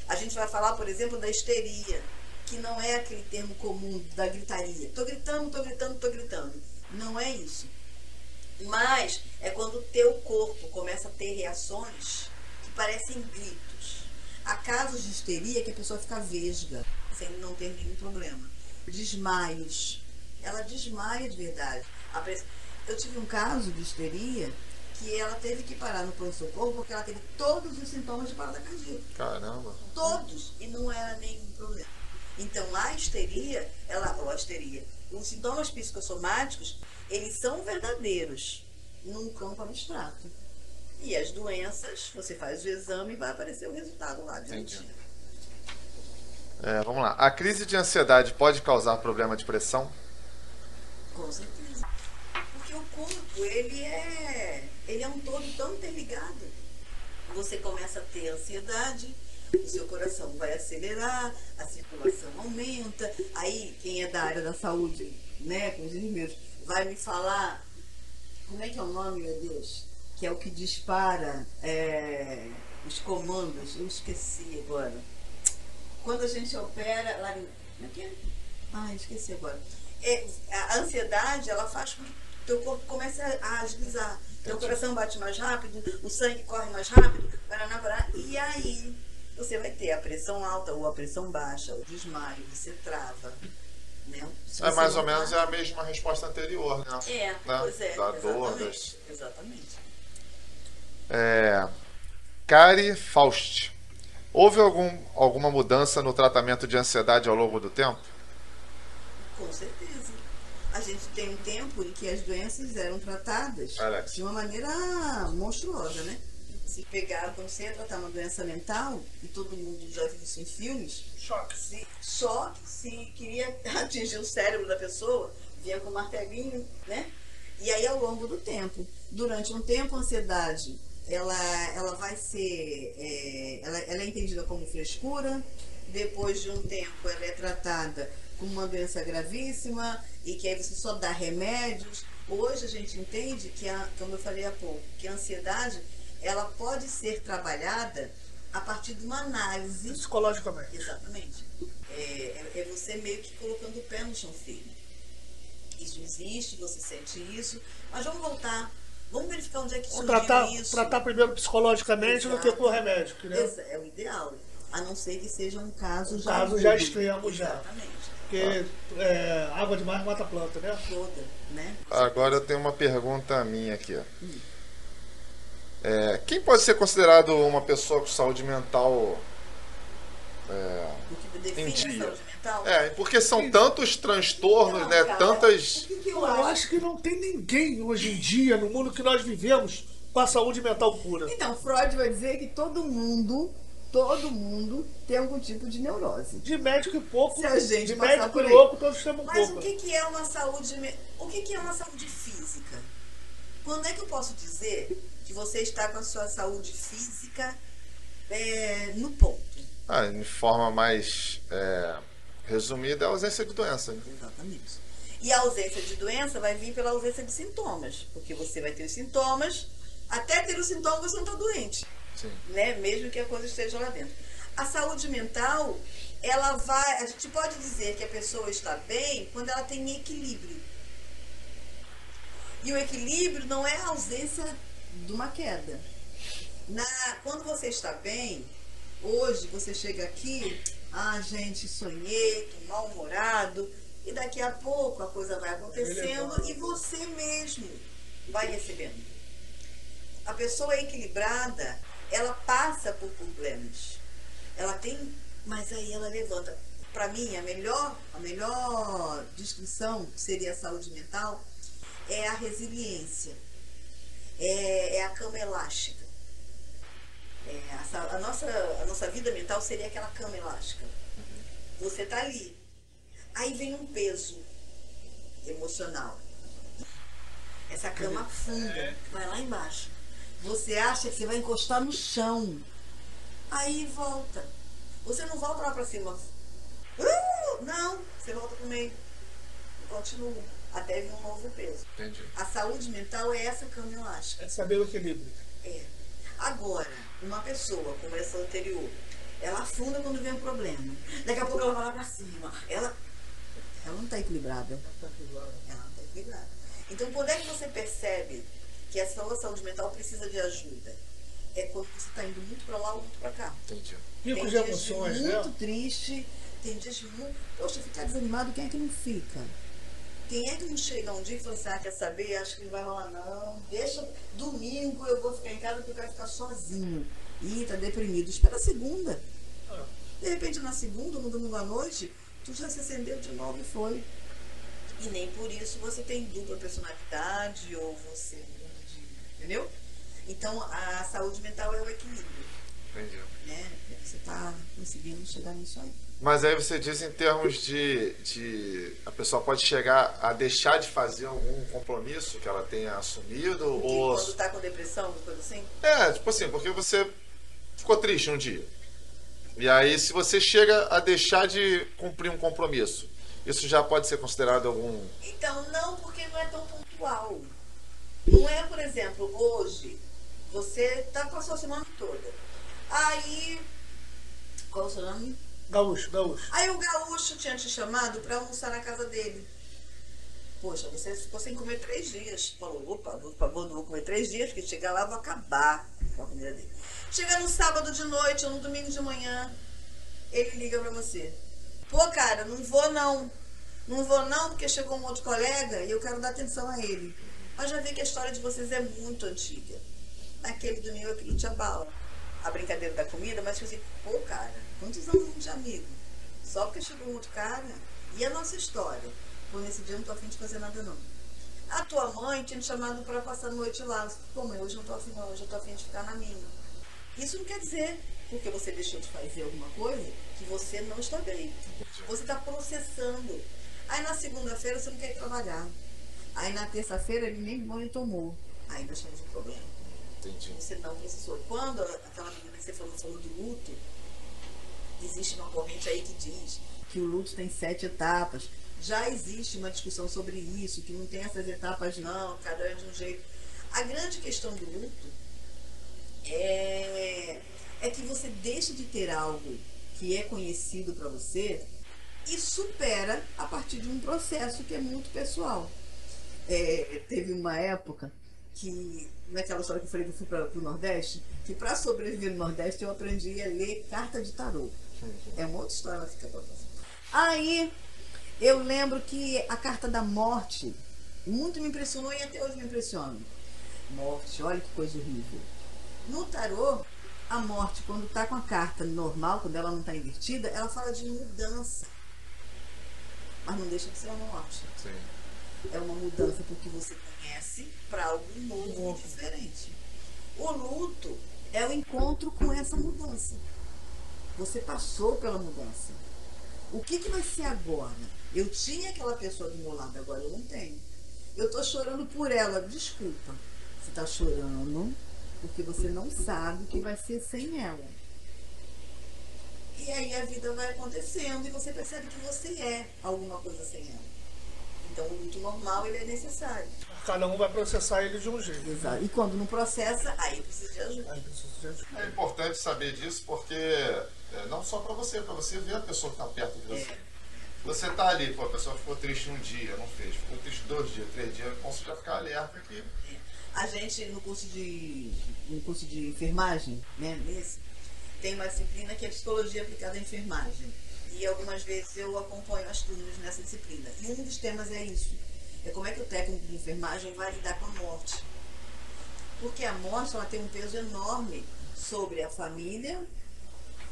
A gente vai falar, por exemplo, da histeria, que não é aquele termo comum da gritaria. Tô gritando, tô gritando, tô gritando. Não é isso. Mas é quando o teu corpo começa a ter reações que parecem gritos. Há casos de histeria que a pessoa fica vesga, sem não ter nenhum problema. Desmaios. Ela desmaia de verdade. Eu tive um caso de histeria que ela teve que parar no pronto-socorro porque ela teve todos os sintomas de parada cardíaca. Caramba. Todos. E não era nenhum problema. Então, a histeria, os sintomas psicossomáticos, eles são verdadeiros num campo abstrato. E as doenças, você faz o exame e vai aparecer o resultado lá direitinho. Vamos lá. A crise de ansiedade pode causar problema de pressão? Com certeza. Porque o corpo, ele é um todo tão interligado. Você começa a ter ansiedade, o seu coração vai acelerar, a circulação aumenta. Aí, quem é da área da saúde, né, com os enfermeiros, vai me falar, como é que é o nome, meu Deus? Que é o que dispara os comandos. Eu esqueci agora. Quando a gente opera, lá em... Como é que é? Esqueci agora. A ansiedade, ela faz com que o teu corpo comece a agilizar. Teu coração bate mais rápido, o sangue corre mais rápido, e aí você vai ter a pressão alta ou a pressão baixa, o desmaio, você trava. Né? Mais ou menos é a mesma resposta anterior, né? Pois é. Da dor. Exatamente. Cari Faust. Houve alguma mudança no tratamento de ansiedade ao longo do tempo? Com certeza. A gente tem um tempo em que as doenças eram tratadas de uma maneira monstruosa, né? Se pegar, quando você ia tratar uma doença mental, e todo mundo já viu isso em filmes, se queria atingir o cérebro da pessoa, vinha com um martelinho, né? E aí, ao longo do tempo, durante um tempo, a ansiedade, ela vai ser, ela é entendida como frescura, depois de um tempo ela é tratada como uma doença gravíssima, e que aí você só dá remédios. Hoje a gente entende que, como eu falei há pouco, que a ansiedade, ela pode ser trabalhada a partir de uma análise. Psicologicamente. Exatamente. É você meio que colocando o pé no chão firme. Isso existe, você sente isso, mas vamos voltar. Vamos verificar onde é que surgiu isso. Tratar primeiro psicologicamente do que por remédio. Né? É o ideal. A não ser que seja um caso já extremo. Exatamente. Porque água demais mata a planta, né? Toda, né? Agora eu tenho uma pergunta minha aqui. Quem pode ser considerado uma pessoa com saúde mental O que define em dia? a saúde mental? Porque são tantos transtornos, né? Cara, Tantas... Eu acho que não tem ninguém hoje em dia, no mundo que nós vivemos, com a saúde mental pura. Então, Freud vai dizer que todo mundo tem algum tipo de neurose. De médico e pouco, Se a gente de passar médico por e aí. louco, todos temos um Mas pouco. o que é uma saúde... O que é uma saúde física? Quando é que eu posso dizer que você está com a sua saúde física no ponto? de forma mais resumida, é a ausência de doença. Né? Exatamente. E a ausência de doença vai vir pela ausência de sintomas, porque você vai ter os sintomas, até ter os sintomas você não está doente. Sim. Né? Mesmo que a coisa esteja lá dentro. A saúde mental, a gente pode dizer que a pessoa está bem quando ela tem equilíbrio. E o equilíbrio não é a ausência de uma queda. Quando você está bem, hoje você chega aqui, gente, sonhei, tô mal-humorado, e daqui a pouco a coisa vai acontecendo e você mesmo vai recebendo. A pessoa equilibrada, ela passa por problemas. Ela tem, mas aí ela levanta. Para mim, a melhor descrição seria a saúde mental é a resiliência, é a cama elástica. A nossa vida mental seria aquela cama elástica. Você tá ali, aí vem um peso emocional. Essa cama afunda, vai lá embaixo. Você acha que você vai encostar no chão, aí volta. Você não volta lá para cima. Não, você volta pro meio e continua. Até vir um novo peso. Entendi. A saúde mental é essa cama elástica. É saber o equilíbrio. Agora, uma pessoa, como essa anterior, ela afunda quando vem um problema. Daqui a pouco ela vai lá pra cima. Ela não está equilibrada. Ela não está equilibrada. Então, quando é que você percebe que a sua saúde mental precisa de ajuda? É quando você está indo muito para lá ou muito para cá. Entendi. Pico Tem de dias emoções, muito né? triste, tem dias muito... Poxa, ficar desanimado, quem é que não fica? Quem é que não chega um dia e fala assim, quer saber? Acho que não vai rolar não. Deixa, domingo eu vou ficar em casa porque eu quero ficar sozinho. Ih, tá deprimido. Espera a segunda. De repente, na segunda, no domingo à noite, tu já se acendeu de novo e foi. E nem por isso você tem dupla personalidade ou você muda de... Entendeu? Então, a saúde mental é o equilíbrio. Entendi. Né? Você tá conseguindo chegar nisso aí. Mas aí você diz em termos de a pessoa pode chegar a deixar de fazer algum compromisso que ela tenha assumido ou... Quando tá com depressão, coisa assim? Tipo assim, porque você ficou triste um dia. E aí, se você chega a deixar de cumprir um compromisso, isso já pode ser considerado algum... Então, não, porque não é tão pontual. Não é, por exemplo, hoje, você tá com a sua semana toda. Aí, qual é o seu nome? Gaúcho. Aí o gaúcho tinha te chamado para almoçar na casa dele. Poxa, você ficou sem comer 3 dias. Falou, opa, não vou comer 3 dias, porque chegar lá eu vou acabar com a comida dele. Chega no sábado de noite ou no domingo de manhã, ele liga para você. Pô, cara, não vou não. Não vou não, porque chegou um outro colega e eu quero dar atenção a ele. Mas já vi que a história de vocês é muito antiga. Naquele domingo aquilo te abala. A brincadeira da comida, mas tipo assim, pô, cara, quantos anos de amigo? Só porque chegou um outro cara. E a nossa história? Pô, nesse dia eu não tô afim de fazer nada não. A tua mãe tinha te chamado para passar a noite lá. Pô, mãe, hoje eu não tô afim não, hoje eu tô afim de ficar na minha. Isso não quer dizer, porque você deixou de fazer alguma coisa, que você não está bem. Você está processando. Aí na segunda-feira você não quer ir trabalhar. Aí na terça-feira ele nem banho tomou. Aí nós temos um problema. Entendi. Você não precisou. Quando aquela menina que você falou do luto, existe uma corrente aí que diz que o luto tem 7 etapas. Já existe uma discussão sobre isso, que não tem essas etapas não, cada um é de um jeito. A grande questão do luto é que você deixa de ter algo que é conhecido para você e supera a partir de um processo que é muito pessoal. Teve uma época que, naquela história que eu falei que eu fui para o Nordeste, que para sobreviver no Nordeste eu aprendi a ler carta de tarô. É uma outra história, ela fica pra você. Aí eu lembro que a carta da morte muito me impressionou e até hoje me impressiona. Morte, olha que coisa horrível. No tarô, a morte, quando está com a carta normal, quando ela não está invertida, ela fala de mudança. Mas não deixa de ser uma morte. Sim. É uma mudança porque você conhece para algo novo e diferente. O luto é o encontro com essa mudança. Você passou pela mudança. O que vai ser agora? Eu tinha aquela pessoa do meu lado, agora eu não tenho. Eu estou chorando por ela. Desculpa. Você está chorando porque você não sabe o que vai ser sem ela. E aí a vida vai acontecendo e você percebe que você é alguma coisa sem ela. Então o luto normal ele é necessário. Cada um vai processar ele de um jeito. Exato. E quando não processa, aí precisa de ajuda. É importante saber disso porque não só para você ver a pessoa que está perto de você. Você tá ali, pô, a pessoa ficou triste um dia, não fez, ficou triste 2 dias, 3 dias, então você já ficar alerta aqui. A gente, no curso de enfermagem, né, tem uma disciplina que é psicologia aplicada à enfermagem. E algumas vezes eu acompanho as turmas nessa disciplina. E um dos temas é isso. É como é que o técnico de enfermagem vai lidar com a morte. Porque a morte ela tem um peso enorme sobre a família,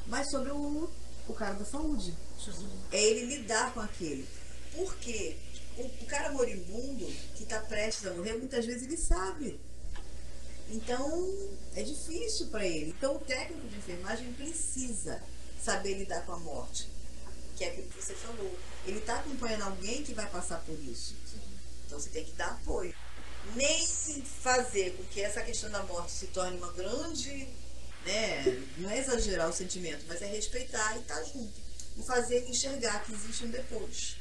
mas sobre o cara da saúde. É ele lidar com aquele. Porque o cara moribundo que está prestes a morrer, muitas vezes ele sabe. Então, é difícil para ele. Então, o técnico de enfermagem precisa saber lidar com a morte. Que é aquilo que você falou. Ele está acompanhando alguém que vai passar por isso. Então, você tem que dar apoio. Nem fazer com que essa questão da morte se torne uma grande... né? Não é exagerar o sentimento, mas é respeitar e estar junto. E fazer ele enxergar que existe um depois.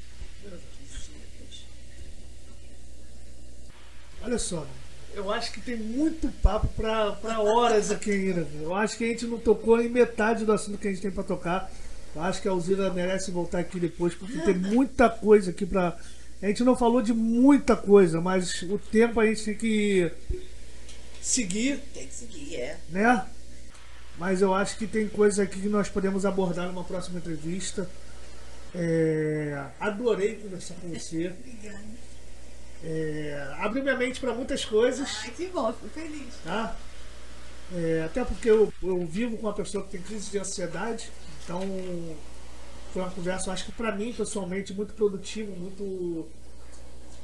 Olha só, eu acho que tem muito papo para horas aqui ainda. Eu acho que a gente não tocou em metade do assunto que a gente tem para tocar. Eu acho que a Alzira merece voltar aqui depois, porque tem muita coisa aqui para A gente não falou de muita coisa, mas o tempo a gente tem que seguir. Tem que seguir, né? Mas eu acho que tem coisa aqui que nós podemos abordar numa próxima entrevista. Adorei conversar com você. Obrigada. Abriu minha mente para muitas coisas. Ai, que bom, fico feliz. Tá? Até porque eu vivo com uma pessoa que tem crise de ansiedade. Então foi uma conversa, eu acho que para mim, pessoalmente, muito produtiva, muito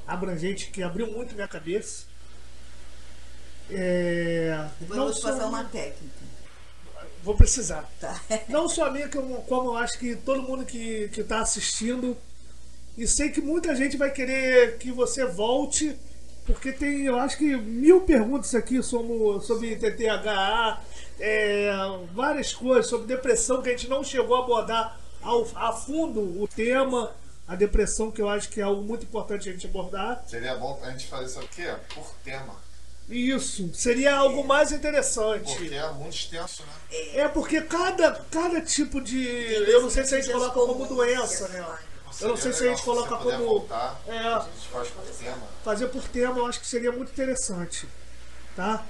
abrangente, que abriu muito minha cabeça. Depois eu vou te passar uma técnica. Vou precisar. Tá. Não só a minha, como eu acho que todo mundo que está assistindo. E sei que muita gente vai querer que você volte, porque tem, eu acho que 1000 perguntas aqui sobre TTAH, várias coisas, sobre depressão, que a gente não chegou a abordar a fundo o tema, a depressão, que eu acho que é algo muito importante a gente abordar. Seria bom a gente fazer isso aqui por tema. Isso, seria algo mais interessante. Porque é muito extenso, né? Porque cada tipo de... Eu não sei se a gente coloca como doença, né? Eu não sei se a gente coloca como... Voltar, a gente faz por tema. Fazer por tema eu acho que seria muito interessante. Tá?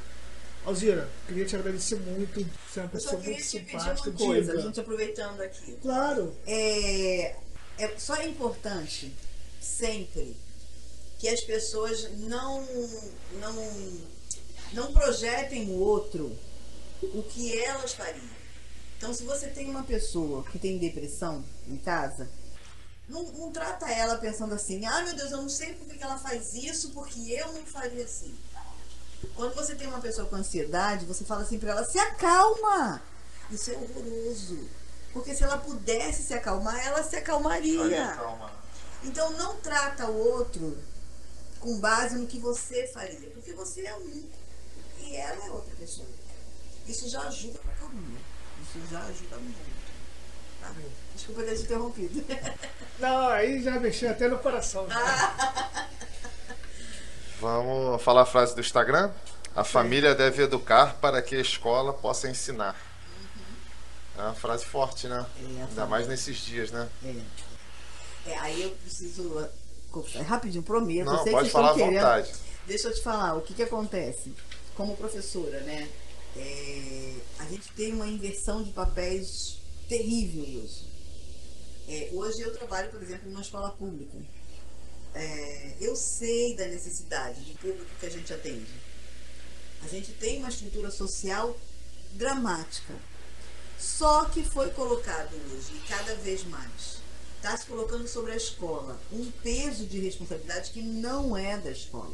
Alzira, queria te agradecer muito. Você é uma pessoa muito simpática. Eu só queria te pedir uma coisa, a gente aproveitando aqui. Claro. Só é importante sempre que as pessoas não projetem no outro o que elas fariam. Então, se você tem uma pessoa que tem depressão em casa, não trata ela pensando assim, meu Deus, eu não sei por que ela faz isso, porque eu não faria assim. Quando você tem uma pessoa com ansiedade, você fala assim pra ela, se acalma. Isso é horroroso. Porque se ela pudesse se acalmar, ela se acalmaria. Então não trata o outro com base no que você faria, porque você é único e ela é outra pessoa. Isso já ajuda pra caramba. Isso já ajuda muito. Tá? Desculpa ter te interrompido. Não, aí já mexeu até no coração. Vamos falar a frase do Instagram? A família deve educar para que a escola possa ensinar. É uma frase forte, né? Ainda mais nesses dias, né? Aí eu preciso... Rapidinho, prometo. Não, eu sei pode que falar à querendo. vontade. Deixa eu te falar, o que acontece? Como professora, né? A gente tem uma inversão de papéis terrível hoje. Hoje eu trabalho, por exemplo, numa escola pública. Eu sei da necessidade do público que a gente atende. A gente tem uma estrutura social dramática. Só que foi colocado hoje, e cada vez mais, está se colocando sobre a escola um peso de responsabilidade que não é da escola.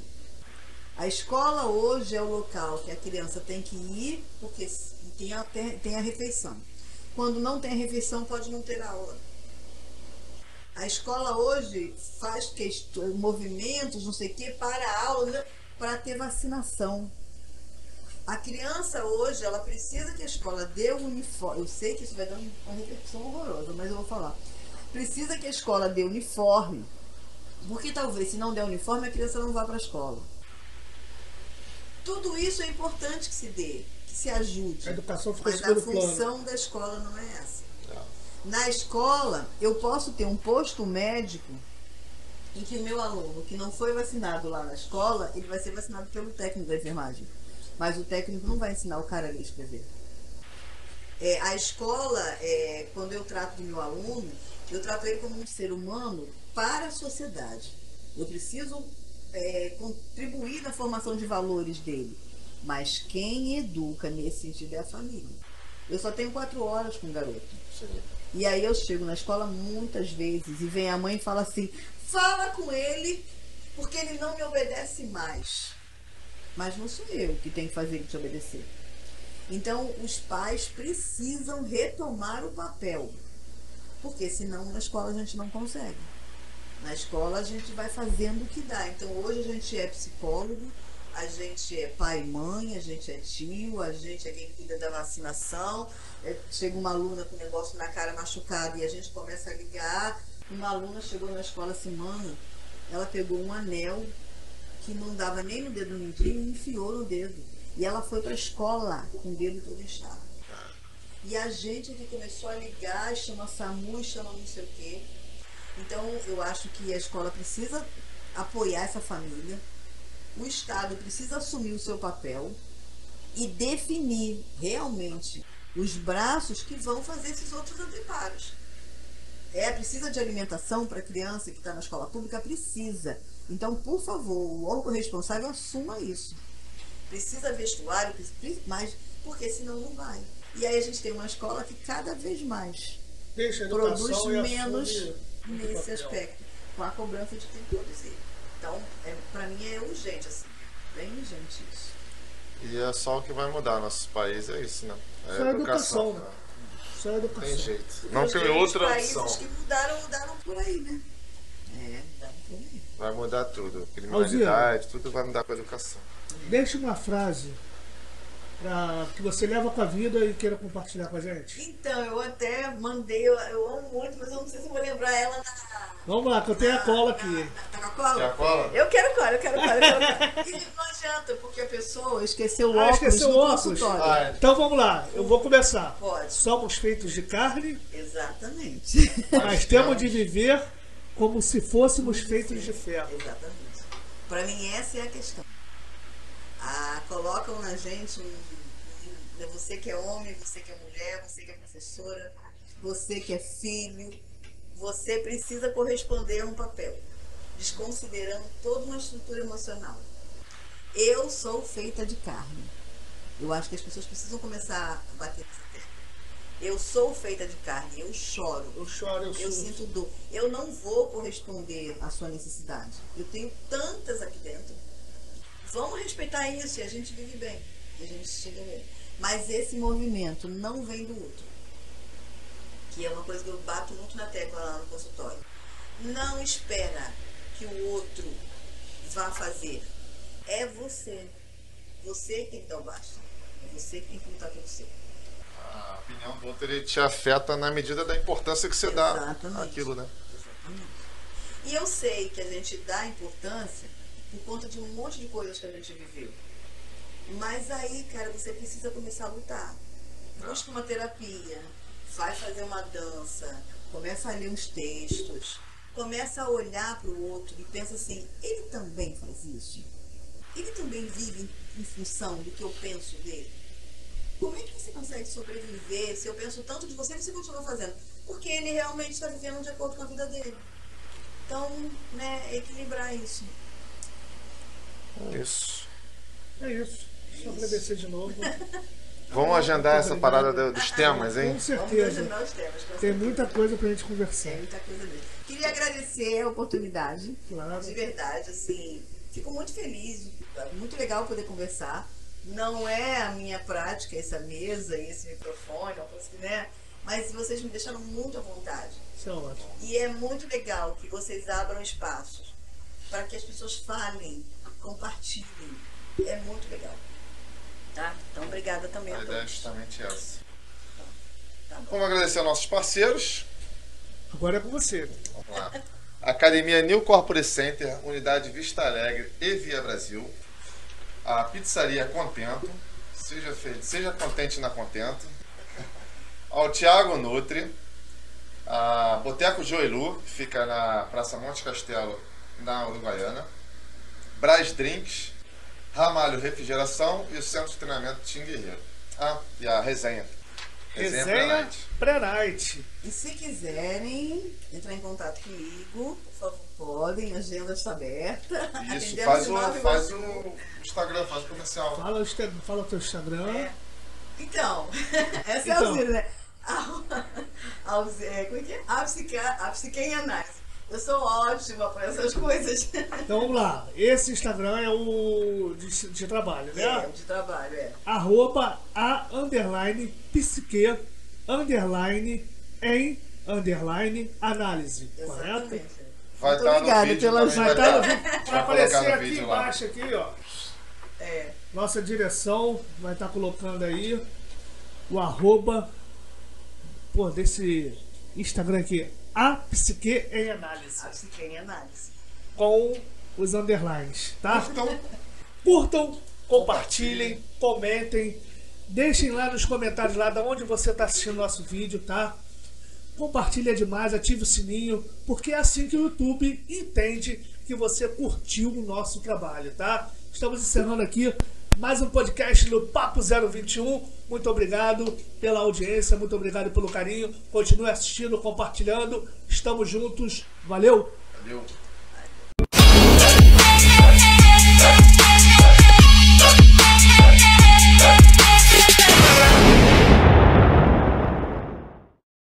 A escola hoje é o local que a criança tem que ir porque tem a refeição. Quando não tem a refeição, pode não ter aula. A escola hoje faz movimentos, não sei o que, para a aula, para ter vacinação. A criança hoje, ela precisa que a escola dê o uniforme. Eu sei que isso vai dar uma repercussão horrorosa, mas eu vou falar. Precisa que a escola dê uniforme, porque talvez se não der uniforme, a criança não vá para a escola. Tudo isso é importante que se dê, que se ajude. A educação ficou mas a função da escola não é essa. Na escola, eu posso ter um posto médico em que o meu aluno que não foi vacinado lá na escola, ele vai ser vacinado pelo técnico da enfermagem. Mas o técnico não vai ensinar o cara a ler e escrever. A escola, quando eu trato do meu aluno, eu trato ele como um ser humano para a sociedade. Eu preciso contribuir na formação de valores dele. Mas quem educa nesse sentido é a família. Eu só tenho 4 horas com o garoto. E aí eu chego na escola muitas vezes e vem a mãe e fala assim, fala com ele porque ele não me obedece mais. Mas não sou eu que tenho que fazer ele te obedecer. Então, os pais precisam retomar o papel. Porque senão na escola a gente não consegue. Na escola a gente vai fazendo o que dá. Então, hoje a gente é psicólogo, a gente é pai e mãe, a gente é tio, a gente é quem cuida da vacinação. Chega uma aluna com um negócio na cara machucado e a gente começa a ligar. Uma aluna chegou na escola semana, ela pegou um anel que não dava nem no dedo mindinho e enfiou no dedo. E ela foi para a escola com o dedo todo inchado. E a gente aqui começou a ligar, chama SAMU, chama não sei o quê. Então, eu acho que a escola precisa apoiar essa família, o Estado precisa assumir o seu papel e definir realmente os braços que vão fazer esses outros anteparos. Precisa de alimentação para a criança que está na escola pública? Precisa. Então, por favor, o órgão responsável assuma isso. Precisa vestuário, mas porque senão não vai. E aí a gente tem uma escola que cada vez mais produz menos nesse aspecto, com a cobrança de ter que produzir. Então, para mim é urgente, assim, bem urgente isso. E é só o que vai mudar nosso país, é isso, né? Só a educação, né? Só a educação. Tem jeito. Não tem outra opção. Os países que mudaram por aí, né? Mudaram por aí. Vai mudar tudo. Criminalidade, tudo vai mudar com a educação. Deixa uma frase que você leva com a vida e queira compartilhar com a gente. Então, eu até mandei, eu amo muito, mas eu não sei se eu vou lembrar ela na... Vamos lá, que eu tenho a cola aqui. Tá com a cola? Quer a cola? Eu quero cola. E não adianta, porque a pessoa esqueceu o óculos no consultório. Então vamos lá, eu vou começar. Pode. Somos feitos de carne. Exatamente. Mas temos de viver como se fôssemos feitos de ferro. Exatamente. Para mim, essa é a questão. Colocam na gente você que é homem, você que é mulher, você que é professora, você que é filho, você precisa corresponder a um papel, desconsiderando toda uma estrutura emocional. Eu sou feita de carne. Eu acho que as pessoas precisam começar a bater nessa tecla. Eu sou feita de carne, eu choro. Eu sinto dor. Eu não vou corresponder à sua necessidade. Eu tenho tantas aqui dentro. Vamos respeitar isso e a gente vive bem. E a gente chega bem. Mas esse movimento não vem do outro. Que é uma coisa que eu bato muito na tecla lá no consultório. Não espera que o outro vá fazer. É você. Você que tem que dar o basta. É você que tem que lutar pelo seu. A opinião do outro, ele te afeta na medida da importância que você dá àquilo, né? Exatamente. E eu sei que a gente dá importância por conta de um monte de coisas que a gente viveu. Mas aí, cara, você precisa começar a lutar. Busca uma terapia, vai fazer uma dança, começa a ler uns textos, começa a olhar para o outro e pensa assim, ele também faz isso? Ele também vive em função do que eu penso dele? Como é que você consegue sobreviver se eu penso tanto de você e você continua fazendo? Porque ele realmente está vivendo de acordo com a vida dele. Então, né, equilibrar isso. Isso. É isso. Só agradecer de novo. Vamos agendar essa parada dos temas, hein? Com certeza. Vamos agendar os temas, com Tem certeza. muita coisa pra gente conversar. Tem muita coisa mesmo. Queria agradecer a oportunidade. Claro. De verdade, assim, fico muito feliz. Muito legal poder conversar. Não é a minha prática essa mesa e esse microfone, uma coisa que, né? Mas vocês me deixaram muito à vontade. Isso é ótimo. E é muito legal que vocês abram espaços para que as pessoas falem, compartilhem. É muito legal. Tá? Então, obrigada também A a ideia é todos. justamente essa. Tá bom. Vamos agradecer aos nossos parceiros. Agora é com você. Vamos lá. Academia New Corporate Center, Unidade Vista Alegre e Via Brasil. A Pizzaria Contento. Seja contente na Contento. Ao Thiago Nutri. A Boteco Joilu, que fica na Praça Monte Castelo, na Uruguaiana. Brás Drinks. Ramalho Refrigeração e o Centro de Treinamento Tim Guerreiro. E a Resenha. Resenha Pré-Night. E se quiserem entrar em contato comigo, por favor, podem, a agenda está aberta. Isso, Atendemos faz de 9 o Instagram, faz o comercial. Fala o teu Instagram. Então, essa é a Alzira, né? Como é que é? A psique em análise. Eu sou ótima para essas coisas. Então vamos lá. Esse Instagram é o de trabalho, né? É, de trabalho, é. @a_psique _em_análise, correto? Exatamente. Vai Muito estar no obrigada vídeo pela também, Vai vai estar estar. vai Vai aparecer colocar no aqui vídeo lá. embaixo, aqui, ó. É. Nossa direção vai estar colocando aí o arroba desse Instagram aqui, a psique em análise, A psique em análise. com os underlines, tá? Curtam, compartilhem, comentem, deixem lá nos comentários lá de onde você está assistindo nosso vídeo, tá? compartilha demais, ative o sininho, porque é assim que o YouTube entende que você curtiu o nosso trabalho, tá? Estamos encerrando aqui mais um podcast do Papo 021. Muito obrigado pela audiência, muito obrigado pelo carinho. Continue assistindo, compartilhando. Estamos juntos. Valeu! Valeu!